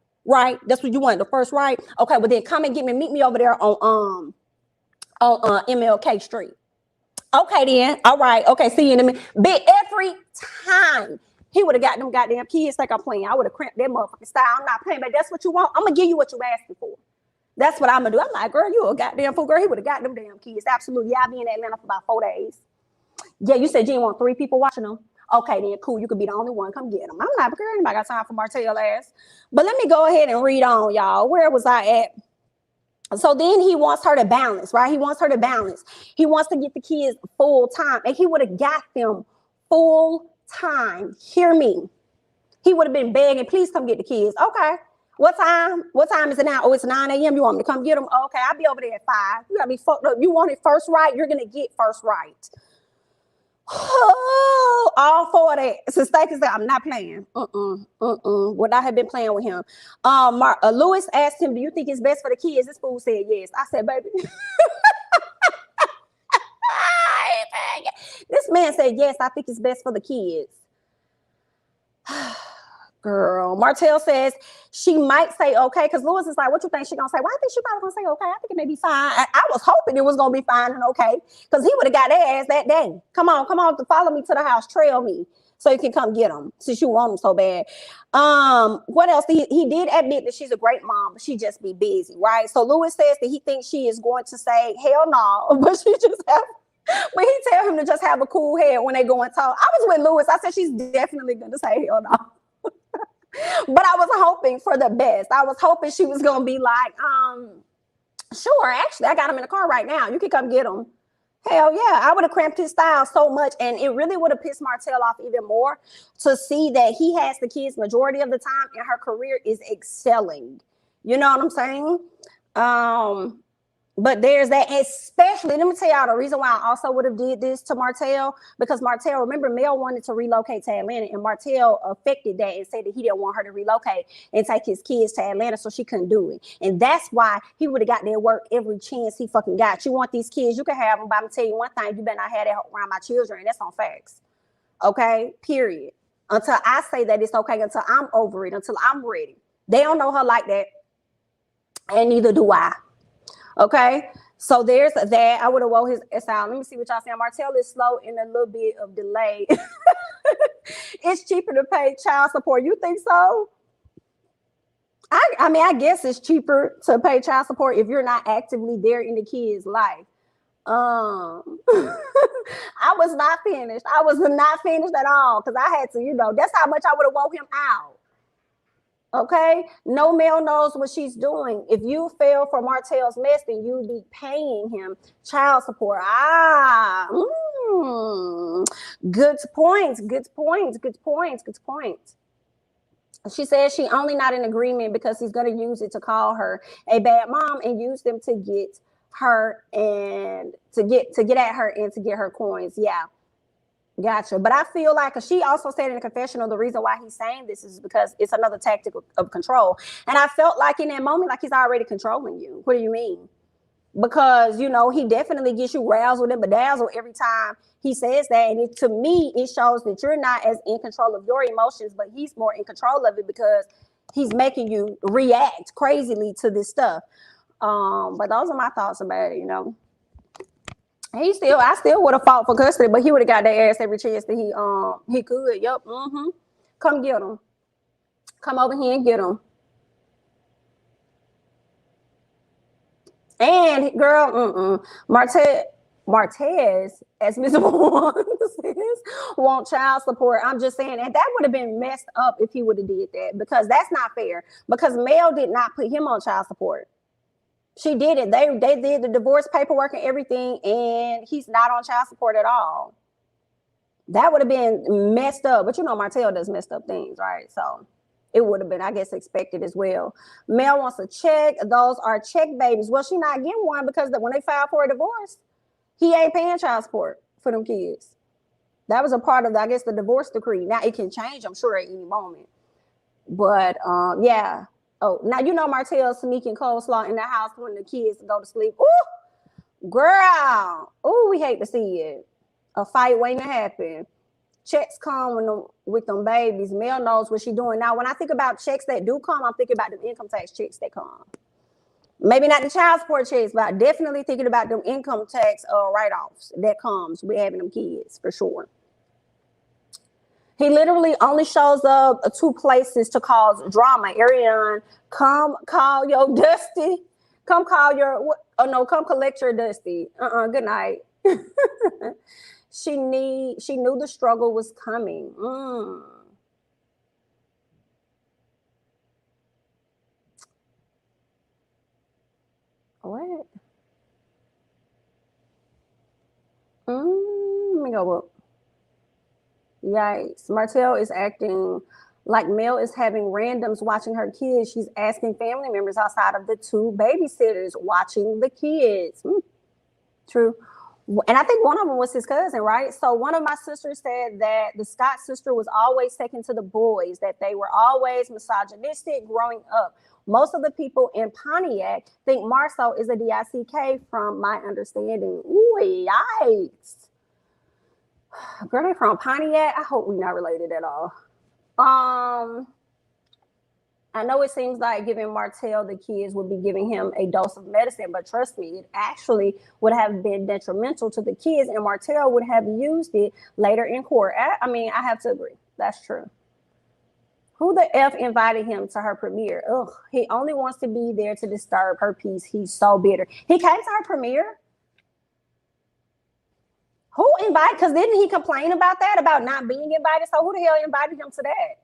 That's what you wanted, the first right? Okay, well then come and meet me over there on MLK Street. Okay then, all right, okay, see you in a minute. But every time he would have got them goddamn kids like I'm playing, I would have cramped their motherfucking style. I'm not playing, but that's what you want. I'm gonna give you what you asking for. That's what I'm gonna do. I'm like, girl, you a goddamn fool, girl. He would have got them damn kids. Absolutely. Yeah, I'll be in Atlanta for about 4 days. Yeah, you said you didn't want 3 people watching them. Okay, then cool. You could be the only one. Come get them. I'm not, girl, anybody got time for Martell ass. But let me go ahead and read on, y'all. Where was I at? So then he wants her to balance, right? He wants her to balance. He wants to get the kids full time. And he would have got them full time. Hear me. He would have been begging, please come get the kids. Okay. What time? What time is it now? Oh, it's 9 a.m. You want me to come get them? Okay, I'll be over there at 5. You got me fucked up. You want it first right? You're gonna get first right. Oh, all 4 of that. So Stacy said, I'm not playing. Would not have been playing with him. Lewis asked him, do you think it's best for the kids? This fool said yes. I said, baby. This man said, yes, I think it's best for the kids. Girl, Martell says she might say okay, because Lewis is like, what you think she gonna say? Well, I think she probably gonna say okay. I think it may be fine. I was hoping it was gonna be fine and okay, because he would have got their ass that day. Come on, follow me to the house, trail me, so you can come get them, since you want them so bad. What else? He did admit that she's a great mom, but she just be busy, right? So Lewis says that he thinks she is going to say hell no, but she just have. When he tell him to just have a cool head when they go and talk. I was with Lewis. I said she's definitely gonna say hell no. But I was hoping for the best. I was hoping she was going to be like, sure, actually, I got him in the car right now. You can come get him. Hell yeah. I would have cramped his style so much. And it really would have pissed Martell off even more to see that he has the kids majority of the time and her career is excelling. You know what I'm saying? But there's that, especially, let me tell y'all the reason why I also would have did this to Martell, because Martell, remember, Mel wanted to relocate to Atlanta, and Martell affected that and said that he didn't want her to relocate and take his kids to Atlanta, so she couldn't do it. And that's why he would have got there work every chance he fucking got. You want these kids, you can have them, but I'm gonna tell you one thing, you better not have that around my children, and that's on facts. Okay, period. Until I say that it's okay, until I'm over it, until I'm ready. They don't know her like that, and neither do I. Okay, so there's that. I would have wrote his ass out. Let me see what y'all saying. Martell is slow in a little bit of delay. It's cheaper to pay child support. You think so? I mean, I guess it's cheaper to pay child support if you're not actively there in the kid's life. I was not finished. I was not finished at all because I had to, that's how much I would have woke him out. Okay, no male knows what she's doing. If you fell for Martell's mess, then you'd be paying him child support. Good points. She says she only not in agreement because he's going to use it to call her a bad mom and use them to get her and to get at her and to get her coins. Yeah. Gotcha. But I feel like she also said in a confessional, the reason why he's saying this is because it's another tactic of control. And I felt like in that moment, like he's already controlling you. What do you mean? Because, he definitely gets you razzled and bedazzled every time he says that. And to me, it shows that you're not as in control of your emotions, but he's more in control of it because he's making you react crazily to this stuff. But those are my thoughts about it, I still would have fought for custody, but he would have got their ass every chance that he could. Yep. Come get him. Come over here and get him. And girl, Martez, as Mr. One says, want child support. I'm just saying, and that would have been messed up if he would have did that, because that's not fair. Because Mel did not put him on child support. She did it. They did the divorce paperwork and everything, and he's not on child support at all. That would have been messed up. But Martell does messed up things, right? So it would have been, I guess, expected as well. Mel wants a check. Those are check babies. Well, she not getting one because when they filed for a divorce, he ain't paying child support for them kids. That was a part of, I guess, the divorce decree. Now it can change, I'm sure, at any moment. But yeah. Oh, now Martell sneaking coleslaw in the house when the kids go to sleep. Ooh, girl. Ooh, we hate to see it. A fight waiting to happen. Checks come with them babies. Mel knows what she's doing. Now, when I think about checks that do come, I'm thinking about the income tax checks that come. Maybe not the child support checks, but I'm definitely thinking about them income tax write-offs that comes with having them kids, for sure. He literally only shows up 2 places to cause drama. Ariane, come call your Dusty. Come call your, come collect your Dusty. Good night. She knew the struggle was coming. What? Let me go up. Yikes. Martell is acting like Mel is having randoms watching her kids. She's asking family members outside of the 2 babysitters watching the kids. True. And I think one of them was his cousin, right? So one of my sisters said that the Scott sister was always taken to the boys, that they were always misogynistic growing up. Most of the people in Pontiac think Marceau is a DICK from my understanding. Ooh, yikes. Girl, they from Pontiac. I hope we're not related at all. I know it seems like giving Martell the kids would be giving him a dose of medicine, but trust me, it actually would have been detrimental to the kids, and Martell would have used it later in court. I mean, I have to agree. That's true. Who the F invited him to her premiere? Ugh, he only wants to be there to disturb her peace. He's so bitter. He came to her premiere? Who invited? Because didn't he complain about that, about not being invited? So who the hell invited him to that?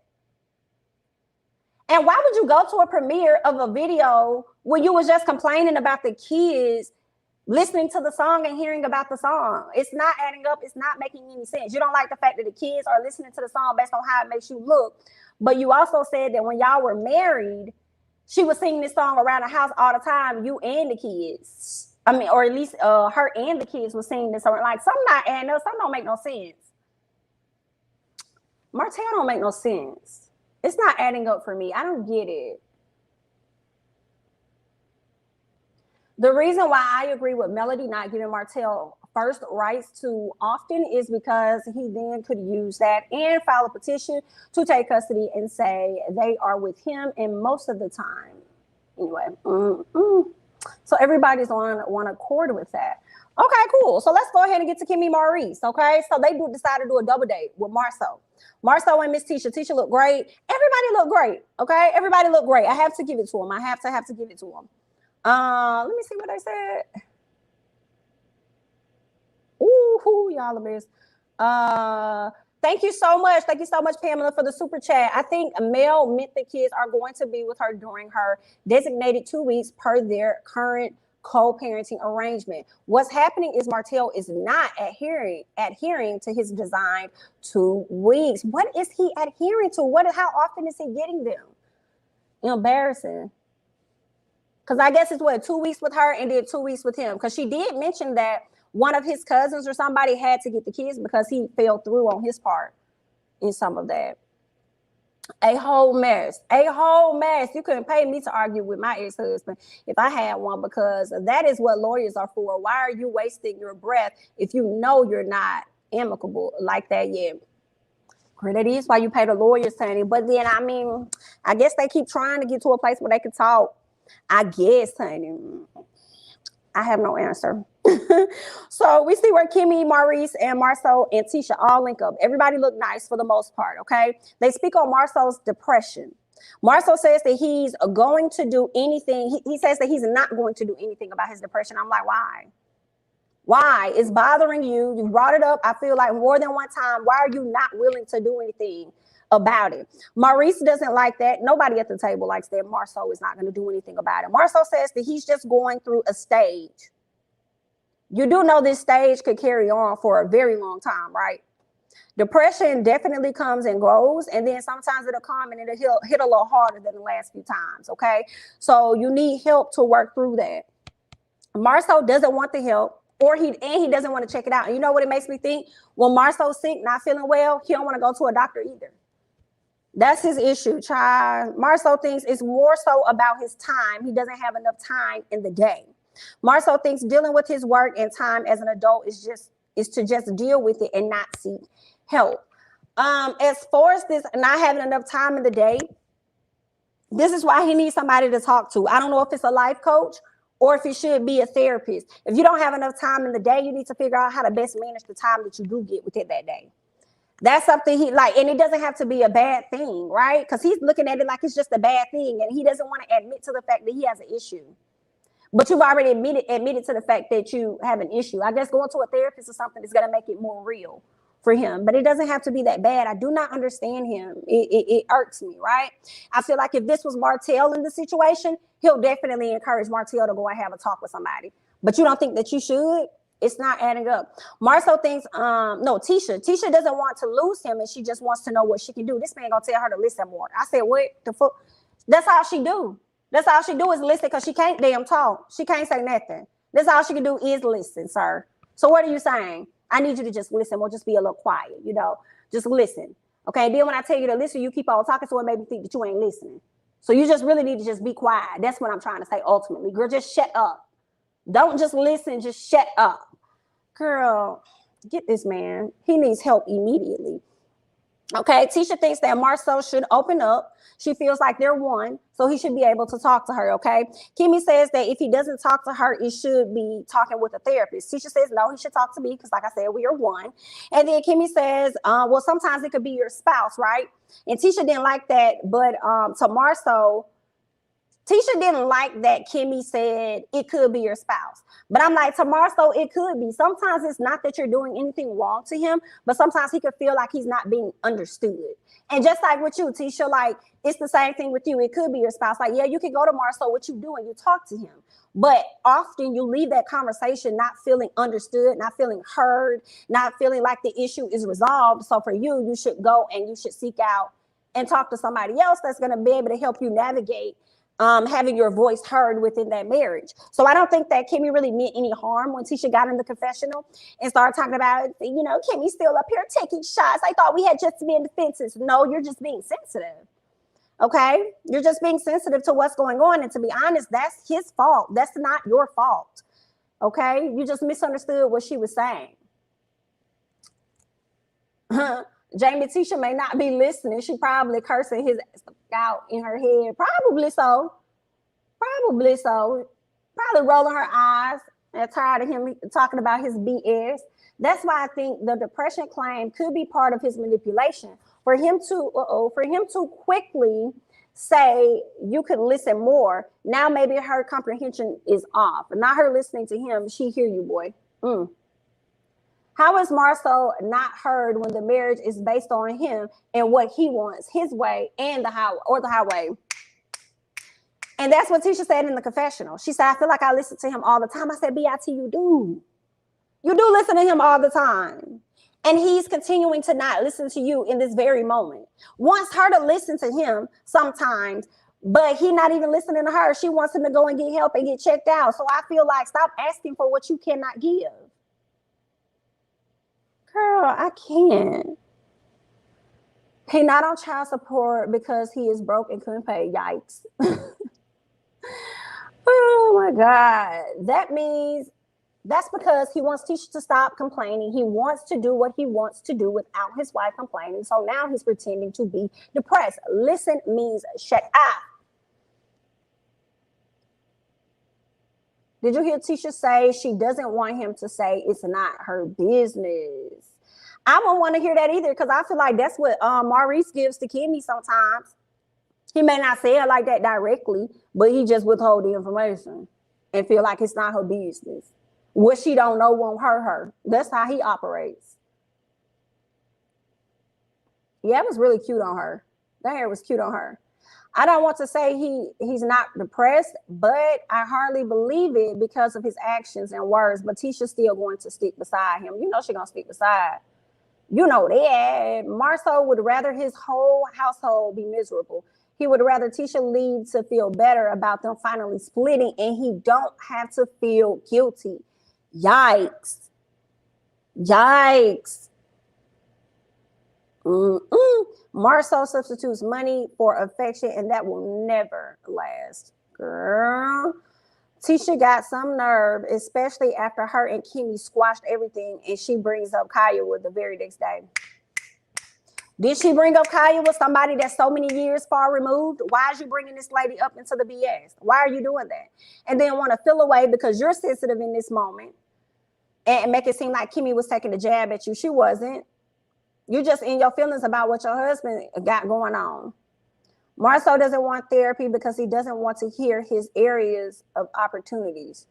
And why would you go to a premiere of a video when you was just complaining about the kids listening to the song and hearing about the song? It's not adding up. It's not making any sense. You don't like the fact that the kids are listening to the song based on how it makes you look. But you also said that when y'all were married, she was singing this song around the house all the time, you and the kids. I mean, or at least her and the kids were singing this song. Like, some not adding up, some don't make no sense. Martell don't make no sense. It's not adding up for me. I don't get it. The reason why I agree with Melody not giving Martell first rights too often is because he then could use that and file a petition to take custody and say they are with him, and most of the time. Anyway, so everybody's on one accord with that. Okay, cool. So let's go ahead and get to Kimmi Maurice. Okay, so they decided to do a double date with Marlo and Miss Tisha. Tisha looked great. Everybody looked great. Okay, everybody looked great. I have to give it to them. I have to give it to them. Let me see what they said. Ooh, y'all the best. Thank you so much. Thank you so much, Pamela, for the super chat. I think Mel meant the kids are going to be with her during her designated 2 weeks per their current co-parenting arrangement. What's happening is Martell is not adhering to his designed 2 weeks. What is he adhering to? How often is he getting them? Embarrassing. Because I guess it's 2 weeks with her and then 2 weeks with him. Because she did mention that one of his cousins or somebody had to get the kids because he fell through on his part in some of that. A whole mess. You couldn't pay me to argue with my ex-husband if I had one, because that is what lawyers are for. Why are you wasting your breath if you know you're not amicable like that yet? That is why you pay the lawyers, honey. But then, I guess they keep trying to get to a place where they can talk. I guess, honey. I have no answer. So we see where Kimmi, Maurice, and Marlo and Tisha all link up. Everybody look nice for the most part, okay? They speak on Marlo's depression. Marlo says that he's going to do anything. He says that he's not going to do anything about his depression. I'm like, why? Why? It's bothering you. You brought it up, I feel like, more than one time. Why are you not willing to do anything about it? Maurice doesn't like that. Nobody at the table likes that. Marlo is not going to do anything about it. Marlo says that he's just going through a stage. You do know this stage could carry on for a very long time, right? Depression definitely comes and goes, and then sometimes it'll come and it'll hit a little harder than the last few times, okay? So you need help to work through that. Marlo doesn't want the help, he doesn't want to check it out. And you know what it makes me think? When Marlo's sick, not feeling well, he don't want to go to a doctor either. That's his issue, child. Marlo thinks it's more so about his time. He doesn't have enough time in the day. Marlo thinks dealing with his work and time as an adult is to just deal with it and not seek help. As far as this not having enough time in the day, this is why he needs somebody to talk to. I don't know if it's a life coach or if it should be a therapist. If you don't have enough time in the day, you need to figure out how to best manage the time that you do get within that day. That's something he like, and it doesn't have to be a bad thing, right? Because he's looking at it like it's just a bad thing, and he doesn't want to admit to the fact that he has an issue. But you've already admitted to the fact that you have an issue. I guess going to a therapist or something is going to make it more real for him. But it doesn't have to be that bad. I do not understand him. It irks me, right? I feel like if this was Martell in the situation, he'll definitely encourage Martell to go and have a talk with somebody. But you don't think that you should? It's not adding up. Marlo thinks, Tisha doesn't want to lose him, and she just wants to know what she can do. This man gonna tell her to listen more. I said, what the fuck? That's all she do. That's all she do is listen, because she can't damn talk. She can't say nothing. That's all she can do is listen, sir. So what are you saying? I need you to just listen or just be a little quiet, just listen. Okay, and then when I tell you to listen, you keep on talking, so it made me think that you ain't listening. So you just really need to just be quiet. That's what I'm trying to say ultimately. Girl, just shut up. Don't just listen, just shut up. Girl, get this man. He needs help immediately. Okay, Tisha thinks that Marlo should open up. She feels like they're one, so he should be able to talk to her, okay? Kimmi says that if he doesn't talk to her, it should be talking with a therapist. Tisha says, no, he should talk to me because, like I said, we are one. And then Kimmi says, well, sometimes it could be your spouse, right? And Tisha didn't like that, but to Marlo, Tisha didn't like that Kimmi said it could be your spouse. But I'm like, to Marlo, it could be. Sometimes it's not that you're doing anything wrong to him, but sometimes he could feel like he's not being understood. And just like with you, Tisha, like, it's the same thing with you. It could be your spouse. Like, yeah, you can go to Marlo, what you do, and you talk to him. But often you leave that conversation not feeling understood, not feeling heard, not feeling like the issue is resolved. So for you, you should go and you should seek out and talk to somebody else that's going to be able to help you navigate having your voice heard within that marriage. So I don't think that Kimmi really meant any harm when Tisha got in the confessional and started talking about, Kimmy's still up here taking shots. I thought we had just been defenses. No, you're just being sensitive. Okay? You're just being sensitive to what's going on. And to be honest, that's his fault. That's not your fault. Okay? You just misunderstood what she was saying. Jamie, Tisha may not be listening. She probably cursing his ass out in her head. Probably so. Probably rolling her eyes. I'm tired of him talking about his BS. That's why I think the depression claim could be part of his manipulation. For him to quickly say you could listen more. Now maybe her comprehension is off. Not her listening to him. She hear you, boy. How is Marlo not heard when the marriage is based on him and what he wants, his way and the highway? And that's what Tisha said in the confessional. She said, I feel like I listen to him all the time. I said, B.I.T., you do. You do listen to him all the time. And he's continuing to not listen to you in this very moment. Wants her to listen to him sometimes, but he's not even listening to her. She wants him to go and get help and get checked out. So I feel like stop asking for what you cannot give. Girl, I can't. He not on child support because he is broke and couldn't pay. Yikes. Oh my God. That's because he wants Tisha to stop complaining. He wants to do what he wants to do without his wife complaining. So now he's pretending to be depressed. Listen means shut up. Did you hear Tisha say she doesn't want him to say it's not her business? I don't want to hear that either because I feel like that's what Maurice gives to Kimmi sometimes. He may not say it like that directly, but he just withhold the information and feel like it's not her business. What she don't know won't hurt her. That's how he operates. Yeah, it was really cute on her. That hair was cute on her. I don't want to say he's not depressed, but I hardly believe it because of his actions and words. But Tisha's still going to stick beside him. You know she's going to stick beside. You know that. Marlo would rather his whole household be miserable. He would rather Tisha leave to feel better about them finally splitting, and he don't have to feel guilty. Yikes. Yikes. Marlo substitutes money for affection, and that will never last. Girl. Tisha got some nerve, especially after her and Kimmi squashed everything, and she brings up Kanye the very next day. Did she bring up Kanye with somebody that's so many years far removed? Why is you bringing this lady up into the BS? Why are you doing that? And then want to feel away because you're sensitive in this moment and make it seem like Kimmi was taking a jab at you. She wasn't. You're just in your feelings about what your husband got going on. Marlo doesn't want therapy because he doesn't want to hear his areas of opportunities.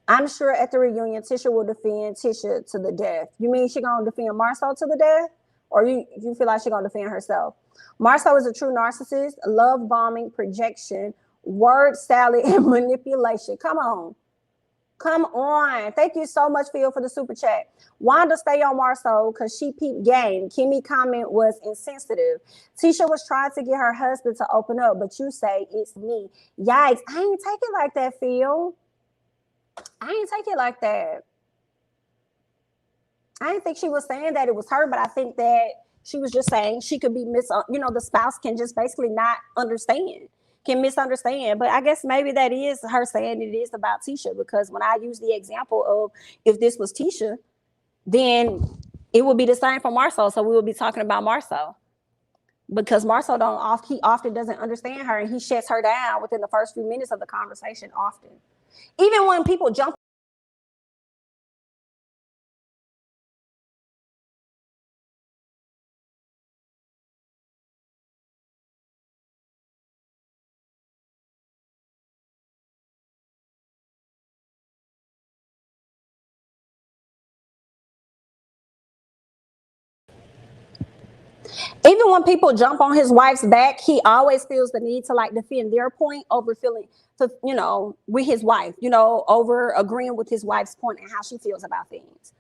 I'm sure at the reunion, Tisha will defend Tisha to the death. You mean she gonna defend Marlo to the death? Or you feel like she's going to defend herself? Marlo is a true narcissist, love bombing, projection, word salad, and manipulation. Come on. Come on. Thank you so much, Phil, for the super chat. Wanda, stay on Marlo because she peeped game. Kimmi comment was insensitive. Tisha was trying to get her husband to open up, but you say it's me. Yikes. I ain't take it like that, Phil. I ain't take it like that. I didn't think she was saying that it was her, but I think that she was just saying she could be the spouse can just basically not understand, can misunderstand. But I guess maybe that is her saying it is about Tisha, because when I use the example of if this was Tisha, then it would be the same for Marlo. So we would be talking about Marlo because Marlo he often doesn't understand her, and he shuts her down within the first few minutes of the conversation often. Even when people jump. Even when people jump on his wife's back, he always feels the need to defend their point over with his wife, over agreeing with his wife's point and how she feels about things.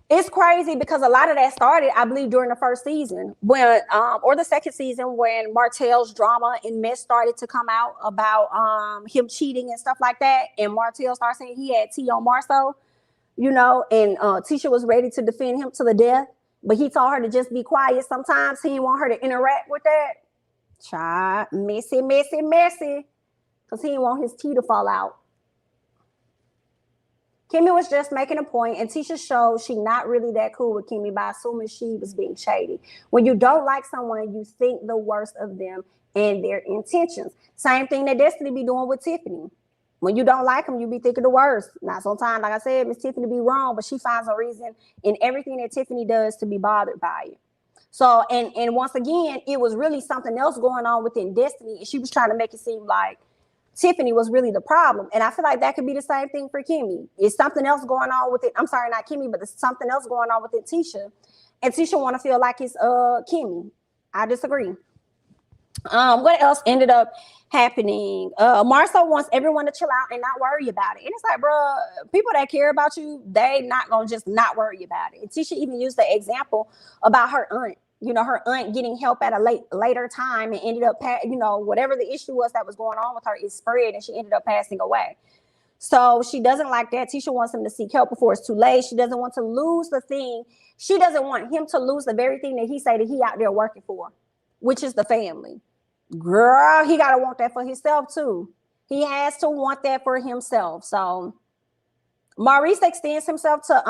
It's crazy because a lot of that started, I believe, during the first season or the second season when Martell's drama and mess started to come out about him cheating and stuff like that. And Martell started saying he had tea on Marlo, and Tisha was ready to defend him to the death. But he told her to just be quiet. Sometimes he didn't want her to interact with that. Child, messy. Because he didn't want his tea to fall out. Kimmi was just making a point, and Tisha showed she not really that cool with Kimmi by assuming she was being shady. When you don't like someone, you think the worst of them and their intentions. Same thing that Destiny be doing with Tiffany. When you don't like them, you be thinking the worst. Now, sometimes, like I said, Miss Tiffany be wrong, but she finds a reason in everything that Tiffany does to be bothered by it. So, and once again, it was really something else going on within Destiny. And she was trying to make it seem like Tiffany was really the problem. And I feel like that could be the same thing for Kimmi. It's something else going on with it. I'm sorry, not Kimmi, but there's something else going on with it, Tisha. And Tisha want to feel like it's Kimmi. I disagree. What else ended up happening? Marlo wants everyone to chill out and not worry about it. And it's like, bro, people that care about you, they not gonna just not worry about it. And Tisha even used the example about her aunt. You know, her aunt getting help at a later time and ended up, whatever the issue was that was going on with her, it spread and she ended up passing away. So she doesn't like that. Tisha wants him to seek help before it's too late. She doesn't want to lose the thing. She doesn't want him to lose the very thing that he say that he out there working for, which is the family. Girl, he got to want that for himself too. He has to want that for himself. So Maurice extends himself to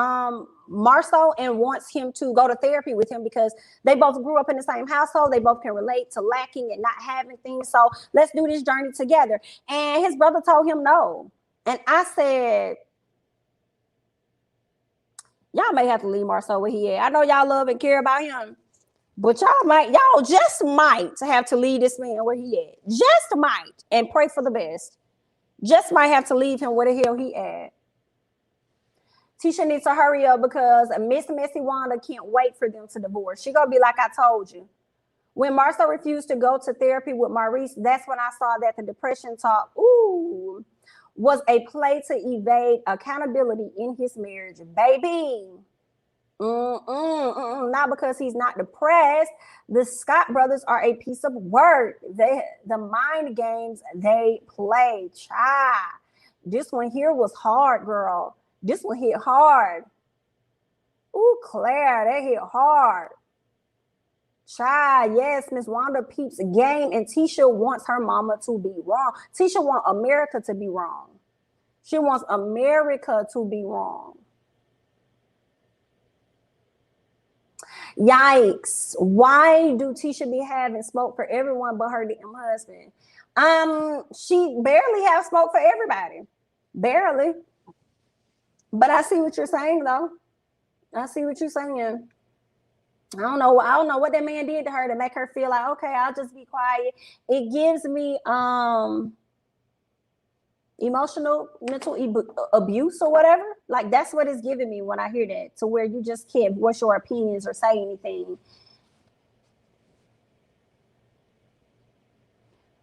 Marlo and wants him to go to therapy with him because they both grew up in the same household. They both can relate to lacking and not having things. So let's do this journey together. And his brother told him no. And I said, y'all may have to leave Marlo where he at. I know y'all love and care about him, but y'all just might have to leave this man where he at. Just might. And pray for the best. Just might have to leave him where the hell he at. Tisha needs to hurry up because Miss Messy Wanda can't wait for them to divorce. She gonna be like I told you. When Marlo refused to go to therapy with Maurice, that's when I saw that the depression talk, was a play to evade accountability in his marriage. Baby. Not because he's not depressed. The Scott brothers are a piece of work. The mind games they play. This one here was hard, girl. This one hit hard. Ooh, Claire, that hit hard. Yes, Miss Wanda peeps game, and Tisha wants her mama to be wrong. Tisha wants America to be wrong. She wants America to be wrong. Yikes. Why do Tisha be having smoke for everyone but her damn husband? She barely have smoke for everybody. Barely. But I see what you're saying, though. I see what you're saying. I don't know what that man did to her to make her feel like, okay, I'll just be quiet. It gives me emotional mental abuse or whatever. Like, that's what it's giving me when I hear that, to where you just can't voice your opinions or say anything.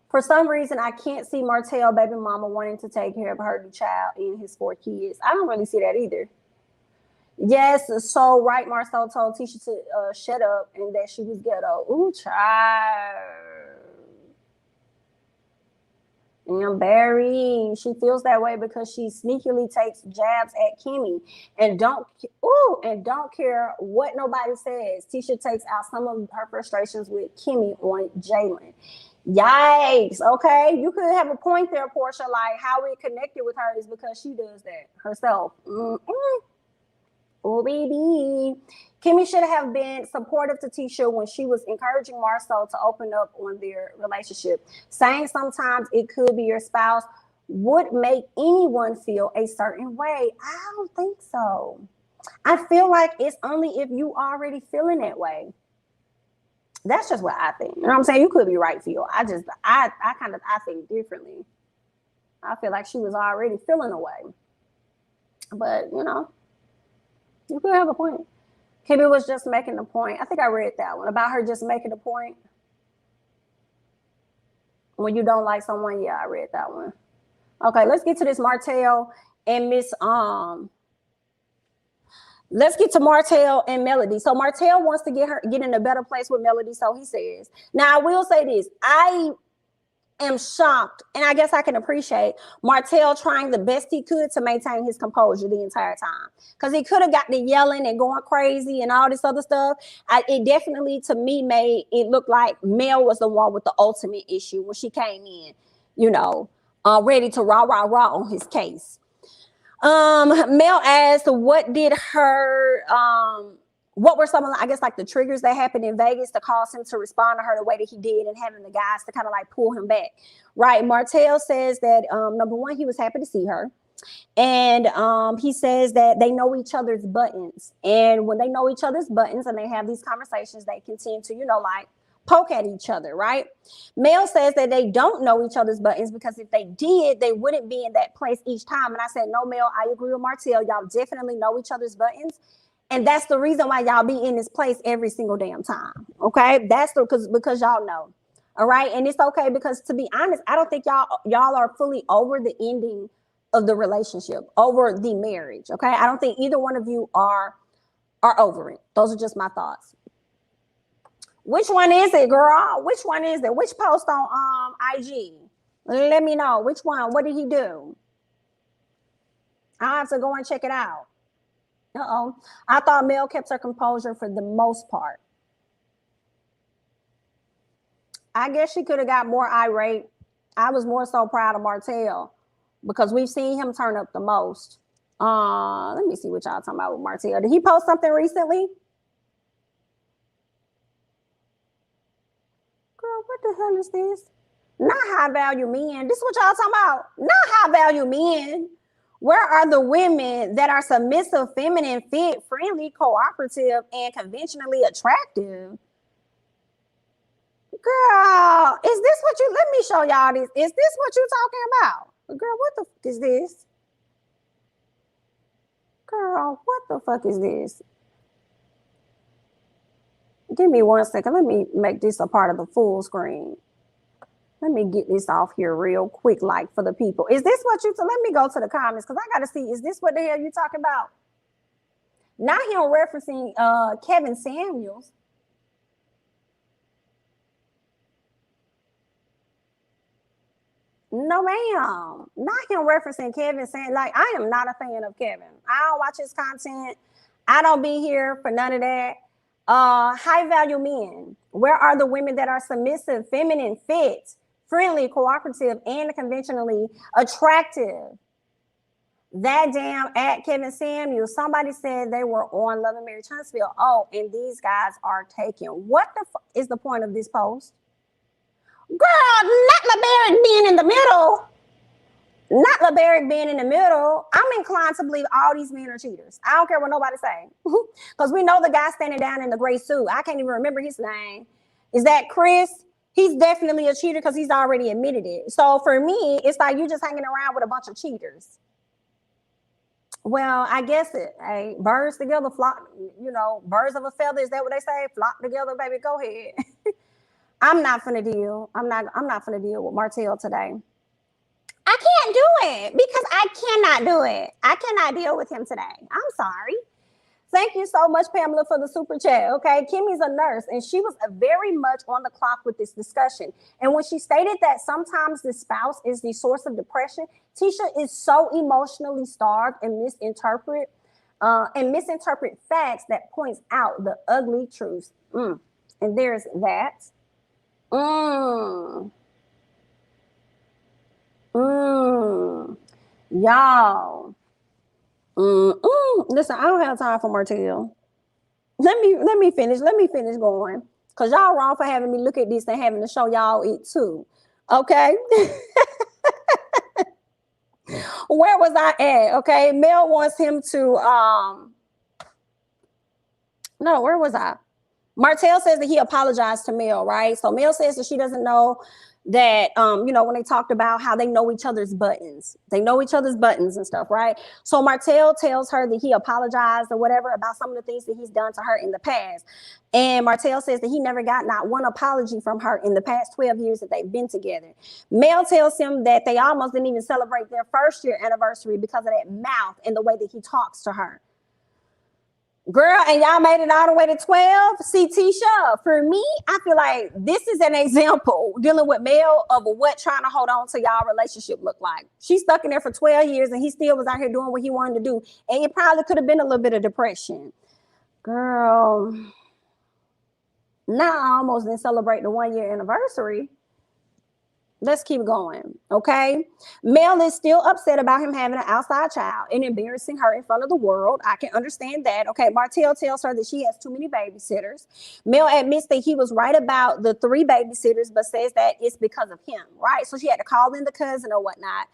For some reason, I can't see Martell baby mama wanting to take care of her new child and his 4 kids. I don't really see that either. Yes, so right, Marcel told Tisha to shut up and that she was ghetto. Ooh, child. And Barry, she feels that way because she sneakily takes jabs at Kimmi and don't care what nobody says. Tisha takes out some of her frustrations with Kimmi on Jalen. Yikes. Okay, you could have a point there, Porsha. Like, how we connected with her is because she does that herself. Oh, baby. Kimmi should have been supportive to Tisha when she was encouraging Marlo to open up on their relationship. Saying sometimes it could be your spouse would make anyone feel a certain way. I don't think so. I feel like it's only if you already feeling that way. That's just what I think. You know what I'm saying? You could be right, Phil. I think differently. I feel like she was already feeling away. But, you could have a point. Kimmi was just making a point. I think I read that one about her just making a point. When you don't like someone, yeah, I read that one. Okay, let's get to this Martell and Let's get to Martell and Melody. So Martell wants to get in a better place with Melody, so he says. Now, I will say this. I am shocked, and I guess I can appreciate Martell trying the best he could to maintain his composure the entire time. Because he could have got to yelling and going crazy and all this other stuff. It definitely, to me, made it look like Mel was the one with the ultimate issue when she came in, ready to rah on his case. Mel asked, what did her what were some of, I guess, like the triggers that happened in Vegas to cause him to respond to her the way that he did, and having the guys to kind of like pull him back, right? Martell says that number one, he was happy to see her. And he says that they know each other's buttons. And when they know each other's buttons and they have these conversations, they continue to, like poke at each other, right? Mel says that they don't know each other's buttons because if they did, they wouldn't be in that place each time. And I said, no, Mel, I agree with Martell. Y'all definitely know each other's buttons. And that's the reason why y'all be in this place every single damn time. Okay. That's because y'all know. All right. And it's okay, because to be honest, I don't think y'all are fully over the ending of the relationship, over the marriage. Okay. I don't think either one of you are over it. Those are just my thoughts. Which one is it, girl? Which one is it? Which post on IG? Let me know. Which one? What did he do? I have to go and check it out. I thought Mel kept her composure for the most part. I guess she could have got more irate. I was more so proud of Martell because we've seen him turn up the most. Let me see what y'all talking about with Martell. Did he post something recently? Girl, what the hell is this? Not high value men. This is what y'all talking about. Not high value men. Where are the women that are submissive, feminine, fit, friendly, cooperative, and conventionally attractive? Girl, is this what you, let me show y'all this. Is this what you talking about? Girl, what the fuck is this? Girl, what the fuck is this? Give me 1 second. Let me make this a part of the full screen. Let me get this off here real quick, like for the people. Is this what you, let me go to the comments because I got to see, is this what the hell you talking about? Not him referencing Kevin Samuels. No, ma'am. Not him referencing Kevin saying, like, I am not a fan of Kevin. I don't watch his content. I don't be here for none of that. High value men. Where are the women that are submissive, feminine, fit, friendly, cooperative, and conventionally attractive? That damn at Kevin Samuels. Somebody said they were on Love and Marriage Huntsville. Oh, and these guys are taken. What the fuck is the point of this post? Girl, not LeBaric being in the middle. Not LeBaric being in the middle. I'm inclined to believe all these men are cheaters. I don't care what nobody say. Because we know the guy standing down in the gray suit. I can't even remember his name. Is that Kris? He's definitely a cheater because he's already admitted it. So for me, it's like you just hanging around with a bunch of cheaters. Well, I guess hey, birds together flock, birds of a feather. Is that what they say? Flock together, baby. Go ahead. I'm not finna deal. I'm not finna deal with Martell today. I can't do it because I cannot do it. I cannot deal with him today. I'm sorry. Thank you so much, Pamela, for the super chat. Okay, Kimmy's a nurse, and she was very much on the clock with this discussion. And when she stated that sometimes the spouse is the source of depression, Tisha is so emotionally starved and misinterpret facts that points out the ugly truths. And there's that. Y'all. Listen, I don't have time for Martell. Let me finish going. Because y'all wrong for having me look at this and having to show y'all it too. Okay. Where was I at? Okay. Mel wants him to no, where was I? Martell says that he apologized to Mel, right? So Mel says that she doesn't know that, when they talked about how they know each other's buttons. They know each other's buttons and stuff, right? So Martell tells her that he apologized or whatever about some of the things that he's done to her in the past. And Martell says that he never got not one apology from her in the past 12 years that they've been together. Mel tells him that they almost didn't even celebrate their first year anniversary because of that mouth and the way that he talks to her. Girl, and y'all made it all the way to 12. See, Tisha, for me, I feel like this is an example dealing with Mel of what trying to hold on to y'all relationship look like. She stuck in there for 12 years and he still was out here doing what he wanted to do. And it probably could have been a little bit of depression. Girl, now I almost didn't celebrate the 1 year anniversary. Let's keep going, okay? Mel is still upset about him having an outside child and embarrassing her in front of the world. I can understand that, okay? Martell tells her that she has too many babysitters. Mel admits that he was right about the 3 babysitters, but says that it's because of him, right? So she had to call in the cousin or whatnot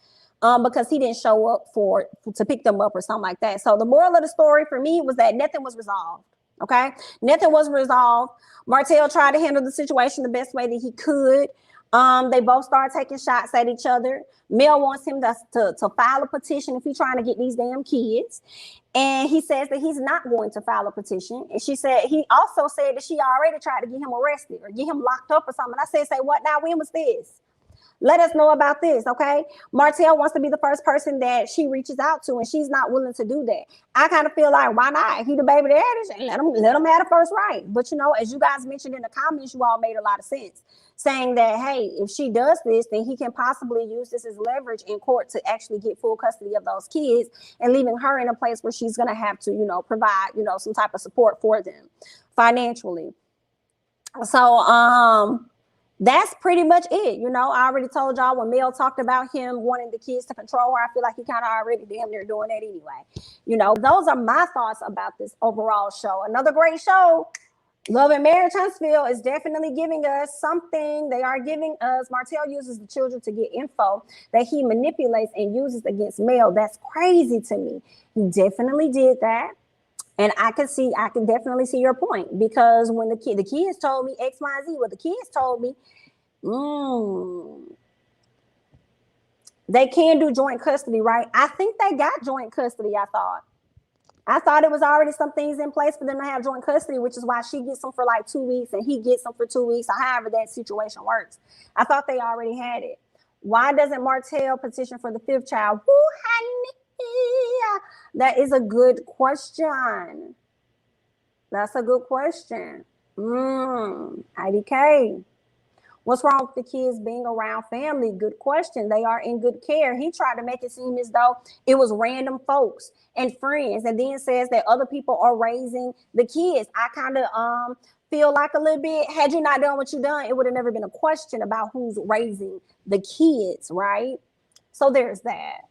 because he didn't show up to pick them up or something like that. So the moral of the story for me was that nothing was resolved, okay? Nothing was resolved. Martell tried to handle the situation the best way that he could. They both started taking shots at each other. Mel wants him to file a petition if he's trying to get these damn kids. And he says that he's not going to file a petition. And he also said that she already tried to get him arrested or get him locked up or something. I said, say what now? When was this? Let us know about this, okay? Martell wants to be the first person that she reaches out to, and she's not willing to do that. I kind of feel like, why not? He the baby daddy, let him have the first right. But, as you guys mentioned in the comments, you all made a lot of sense, saying that, hey, if she does this, then he can possibly use this as leverage in court to actually get full custody of those kids and leaving her in a place where she's going to have to, provide, some type of support for them financially. So, that's pretty much it. I already told y'all when Mel talked about him wanting the kids to control her, I feel like he kind of already damn near doing that anyway. Those are my thoughts about this overall show. Another great show. Love and Marriage Huntsville is definitely giving us something. They are giving us, Martell uses the children to get info that he manipulates and uses against Mel. That's crazy to me. He definitely did that. And I can definitely see your point, because when the kids told me X, Y, Z, what the kids told me, they can do joint custody, right? I think they got joint custody. I thought it was already some things in place for them to have joint custody, which is why she gets them for like 2 weeks and he gets them for 2 weeks, or however that situation works. I thought they already had it. Why doesn't Martell petition for the 5th child? That is a good question. That's a good question. IDK. What's wrong with the kids being around family? Good question. They are in good care. He tried to make it seem as though it was random folks and friends, and then says that other people are raising the kids. I kind of feel like a little bit, had you not done what you done, it would have never been a question about who's raising the kids, right? So there's that.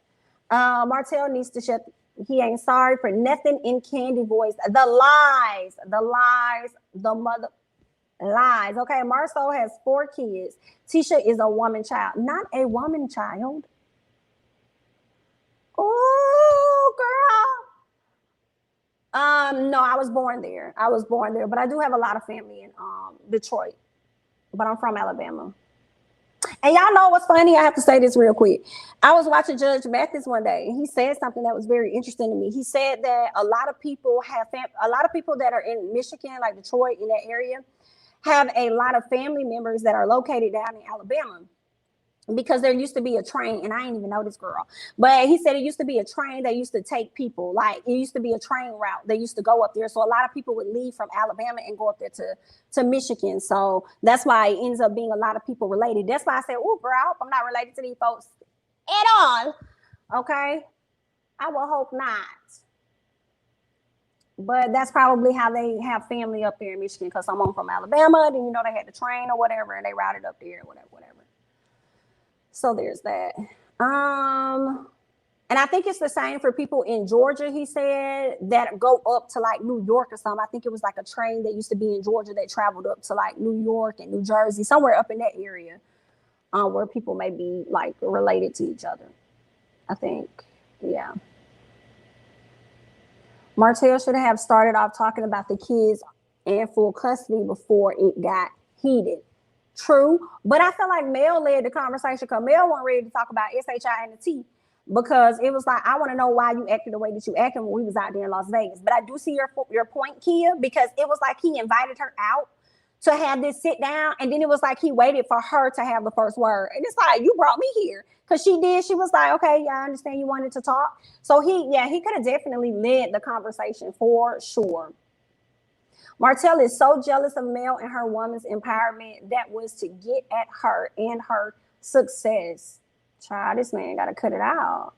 Martell needs to shut. He ain't sorry for nothing in Kandi voice. The lies, the mother lies. Okay, Marlo has 4 kids. Tisha is a woman child, not a woman child. Oh, girl. No, I was born there. But I do have a lot of family in Detroit. But I'm from Alabama. And y'all know what's funny? I have to say this real quick. I was watching Judge Mathis one day, and he said something that was very interesting to me. He said that a lot of people that are in Michigan, like Detroit, in that area, have a lot of family members that are located down in Alabama. Because there used to be a train, and I didn't even know this girl, but he said it used to be a train that used to take people. Like, it used to be a train route. They used to go up there. So a lot of people would leave from Alabama and go up there to Michigan. So that's why it ends up being a lot of people related. That's why I said, oh, girl, I hope I'm not related to these folks at all. Okay. I will hope not. But that's probably how they have family up there in Michigan, because someone from Alabama, then, they had the train or whatever, and they routed up there, whatever. So there's that. And I think it's the same for people in Georgia, he said, that go up to like New York or something. I think it was like a train that used to be in Georgia that traveled up to like New York and New Jersey, somewhere up in that area, where people may be like related to each other. I think, yeah. Martell should have started off talking about the kids and full custody before it got heated. True, but I feel like Mel led the conversation, because Mel wasn't ready to talk about SHI and the T, because it was like, I want to know why you acted the way that you acted when we was out there in Las Vegas. But I do see your point, Kia, because it was like he invited her out to have this sit down, and then it was like he waited for her to have the first word. And it's like, you brought me here, because she did. She was like, okay, yeah, I understand you wanted to talk. So he could have definitely led the conversation for sure. Martell is so jealous of Mel and her woman's empowerment. That was to get at her and her success. Child, this man got to cut it out.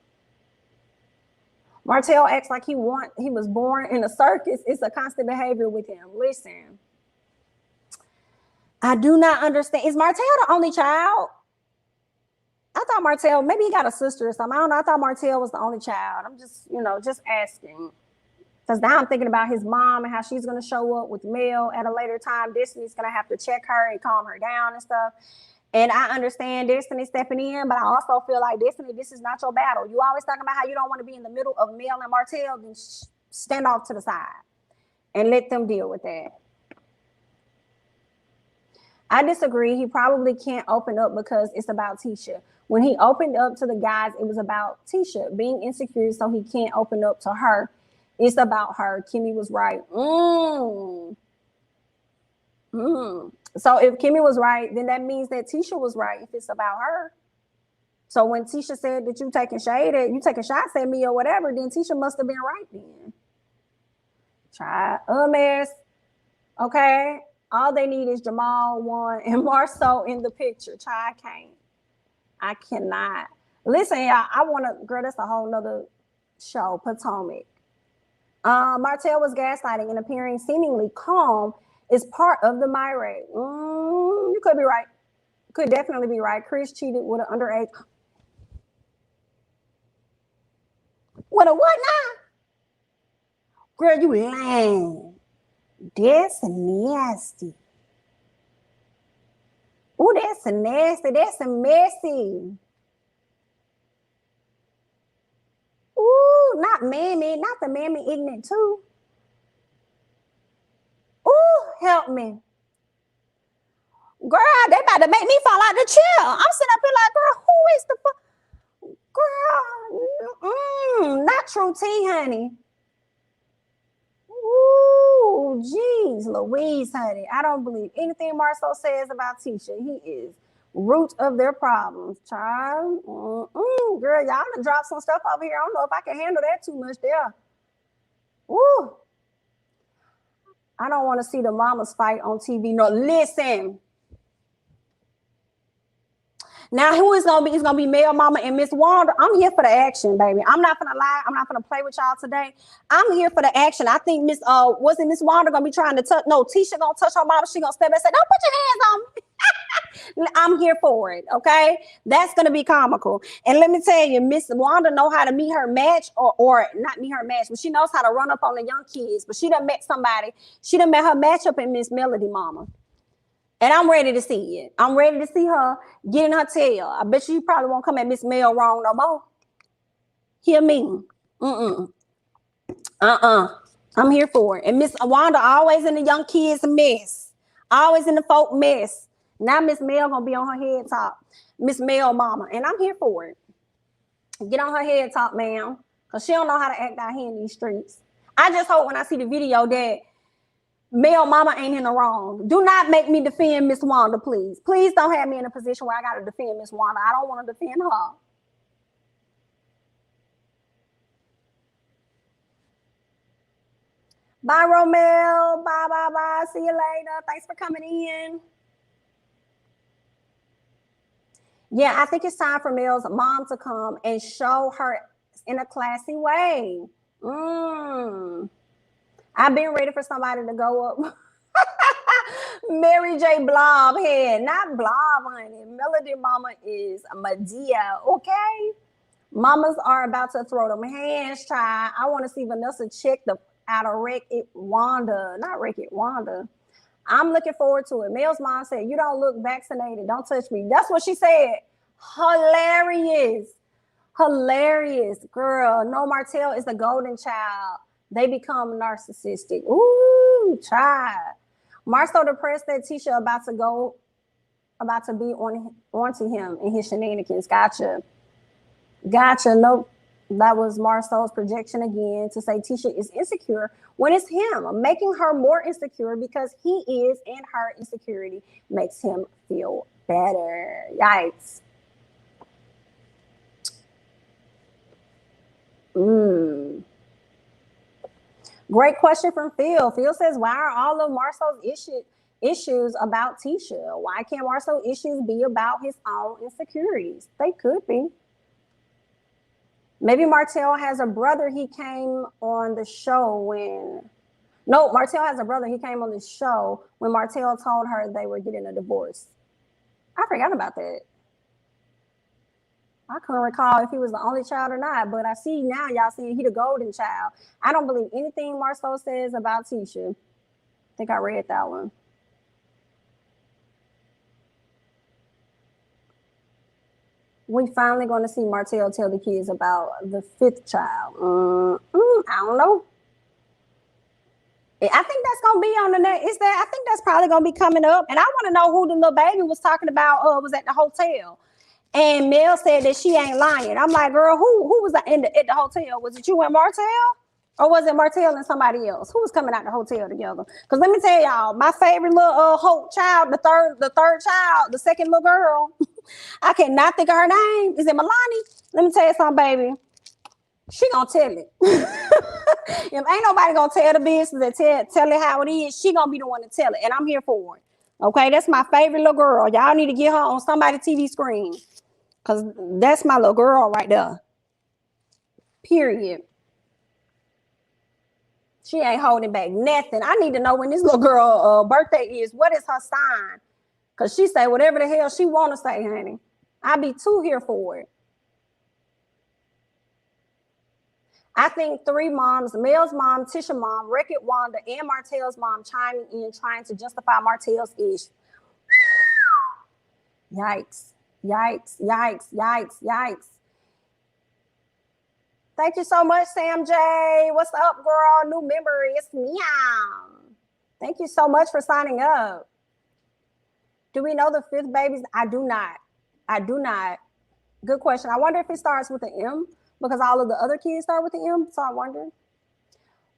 Martell acts like he was born in a circus. It's a constant behavior with him. Listen, I do not understand. Is Martell the only child? I thought Martell, maybe he got a sister or something. I don't know. I thought Martell was the only child. I'm just, just asking. Because now I'm thinking about his mom and how she's going to show up with Mel at a later time. Destiny's going to have to check her and calm her down and stuff. And I understand Destiny stepping in, but I also feel like, Destiny, this is not your battle. You always talking about how you don't want to be in the middle of Mel and Martell. Then stand off to the side and let them deal with that. I disagree. He probably can't open up because it's about Tisha. When he opened up to the guys, it was about Tisha being insecure, so he can't open up to her. It's about her. Kimmi was right. So if Kimmi was right, then that means that Tisha was right if it's about her. So when Tisha said that you taking shots at me or whatever, then Tisha must have been right then. Try a mess. Okay. All they need is Jamal, Juan, and Marceau in the picture. Try, I cannot. Listen, y'all, I want to, girl, that's a whole nother show, Potomac. Martell was gaslighting and appearing seemingly calm is part of the Myre. You could be right. Could definitely be right. Kris cheated with an underage. What a what now? Girl, you lying. That's nasty. Oh, that's nasty. That's messy. Ooh, not mammy. Not the mammy ignorant too. Ooh, help me. Girl, they about to make me fall out the chair. I'm sitting up here like, girl, who is the girl? Not true tea, honey. Ooh, geez, Louise, honey. I don't believe anything Marceau says about Tisha. He is root of their problems, child. Girl, y'all done dropped some stuff over here. I don't know if I can handle that too much there. Ooh. I don't want to see the mamas fight on TV. No, listen. Now, who is gonna be? It's gonna be Mel Mama and Miss Wanda. I'm here for the action, baby. I'm not gonna lie. I'm not gonna play with y'all today. I'm here for the action. I think wasn't Miss Wanda gonna be trying to touch? No, Tisha gonna touch her mama. She gonna step back and say, "Don't put your hands on me." I'm here for it. Okay, that's gonna be comical. And let me tell you, Miss Wanda know how to meet her match, or not meet her match, but she knows how to run up on the young kids. But she done met somebody. She done met her matchup in Miss Melody mama. And I'm ready to see it. I'm ready to see her get in her tail. I bet you probably won't come at Miss Mel wrong no more. Hear me? I'm here for it. And Miss Wanda always in the young kids mess. Always in the folk mess. Now Miss Mel gonna be on her head top. Miss Mel mama. And I'm here for it. Get on her head top, ma'am. Because she don't know how to act out here in these streets. I just hope when I see the video that Mel mama ain't in the wrong. Do not make me defend Miss Wanda, please. Please don't have me in a position where I got to defend Miss Wanda. I don't want to defend her. Bye, Romel. Bye, bye, bye. See you later. Thanks for coming in. Yeah, I think it's time for Mel's mom to come and show her in a classy way. I've been ready for somebody to go up. Mary J. Blobhead, not Blob, honey. Melody mama is Medea, okay? Mamas are about to throw them hands, try. I want to see Vanessa check out of Wreck-It Wanda. Not Wreck-It Wanda. I'm looking forward to it. Mel's mom said, "You don't look vaccinated. Don't touch me." That's what she said. Hilarious. Hilarious. Girl, no, Martell is the golden child. They become narcissistic. Ooh, child. Marceau depressed that Tisha about to be onto him and his shenanigans. Gotcha. Nope. That was Marceau's projection again to say Tisha is insecure when it's him, making her more insecure because he is, and her insecurity makes him feel better. Yikes. Great question from Phil. Phil says, why are all of Marceau's issues about Tisha? Why can't Marceau's issues be about his own insecurities? They could be. Maybe Martell has a brother. He came on the show when... No, Martell has a brother. He came on the show when Martell told her they were getting a divorce. I forgot about that. I couldn't recall if he was the only child or not, but I see now y'all saying he the golden child. I don't believe anything Marlo says about Tisha. I think I read that one. We finally going to see Martell tell the kids about the 5th child. I don't know. I think that's gonna be on the next. Is that? I think that's probably gonna be coming up. And I want to know who the little baby was talking about. Was at the hotel. And Mel said that she ain't lying. I'm like, girl, who was at the hotel? Was it you and Martell? Or was it Martell and somebody else? Who was coming out the hotel together? Because let me tell y'all, my favorite little Hope child, the third child, the second little girl, I cannot think of her name. Is it Milani? Let me tell you something, baby. She gonna tell it. If ain't nobody gonna tell the business and tell it how it is, she gonna be the one to tell it. And I'm here for it. Okay, that's my favorite little girl. Y'all need to get her on somebody's TV screen. Because that's my little girl right there. Period. She ain't holding back nothing. I need to know when this little girl birthday is. What is her sign? Because she say whatever the hell she want to say, honey. I be too here for it. I think 3 moms, Mel's mom, Tisha mom, Wreck-It Wanda, and Martell's mom chiming in, trying to justify Martell's issue. Yikes. Yikes, yikes, yikes, yikes. Thank you so much, Sam J. What's up, girl? New member, it's Meow. Thank you so much for signing up. Do we know the 5th babies? I do not. I do not. Good question. I wonder if it starts with an M, because all of the other kids start with the M, so I wonder.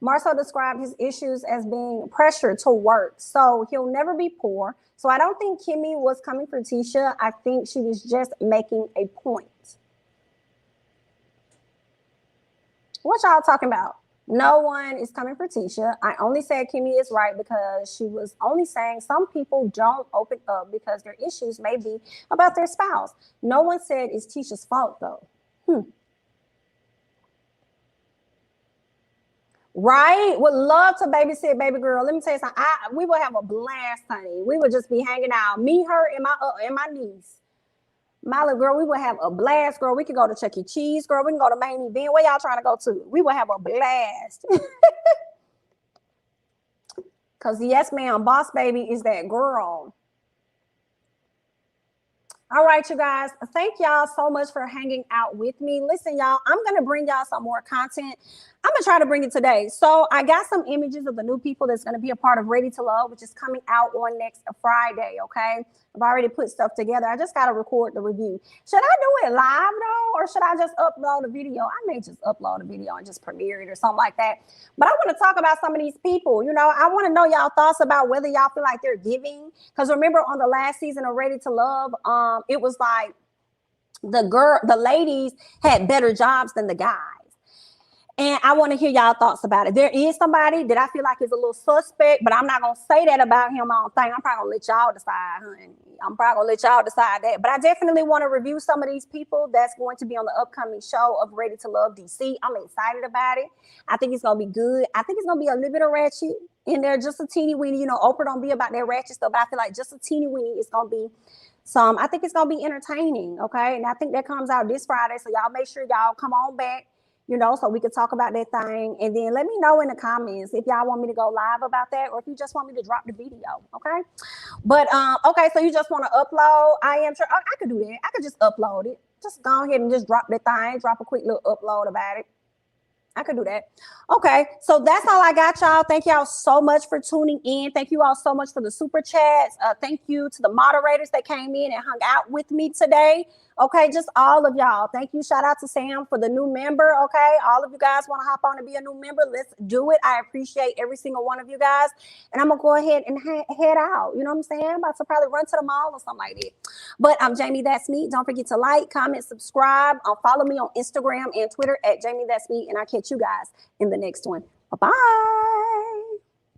Marlo described his issues as being pressure to work, so he'll never be poor. So I don't think Kimmi was coming for Tisha. I think she was just making a point. What y'all talking about? No one is coming for Tisha. I only said Kimmi is right because she was only saying some people don't open up because their issues may be about their spouse. No one said it's Tisha's fault, though. Right? Would love to babysit baby girl. Let me tell you something. We would have a blast, honey. We would just be hanging out. Me, her, and my niece. My little girl, we would have a blast, girl. We could go to Chuck E. Cheese, girl. We can go to Main Event. Where y'all trying to go to? We would have a blast. Because yes, ma'am, Boss Baby is that girl. All right, you guys. Thank y'all so much for hanging out with me. Listen, y'all, I'm going to bring y'all some more content. I'm going to try to bring it today. So I got some images of the new people that's going to be a part of Ready to Love, which is coming out on next Friday, okay? I've already put stuff together. I just got to record the review. Should I do it live, though, or should I just upload a video? I may just upload a video and just premiere it or something like that. But I want to talk about some of these people. You know, I want to know y'all thoughts about whether y'all feel like they're giving. Because remember on the last season of Ready to Love, it was like the ladies had better jobs than the guys. And I want to hear y'all thoughts about it. There is somebody that I feel like is a little suspect, but I'm not going to say that about him. I don't think. I'm probably going to let y'all decide, honey. I'm probably going to let y'all decide that. But I definitely want to review some of these people that's going to be on the upcoming show of Ready to Love DC. I'm excited about it. I think it's going to be good. I think it's going to be a little bit of ratchet in there, just a teeny weeny. You know, Oprah don't be about that ratchet stuff, but I feel like just a teeny weeny it's going to be some. I think it's going to be entertaining, okay? And I think that comes out this Friday, so y'all make sure y'all come on back, you know, so we can talk about that thing. And then let me know in the comments if y'all want me to go live about that or if you just want me to drop the video, okay? But, okay, so you just want to upload. I am sure I could do that. I could just upload it. Just go ahead and just drop the thing, drop a quick little upload about it. I could do that. Okay, so that's all I got, y'all. Thank y'all so much for tuning in. Thank you all so much for the super chats. Thank you to the moderators that came in and hung out with me today. Okay, just all of y'all. Thank you. Shout out to Sam for the new member. Okay, all of you guys want to hop on and be a new member. Let's do it. I appreciate every single one of you guys. And I'm going to go ahead and head out. You know what I'm saying? I'm about to probably run to the mall or something like that. But I'm Jamie That's Me. Don't forget to like, comment, subscribe. Follow me on Instagram and Twitter at Jamie That's Me. And I'll catch you guys in the next one. Bye-bye.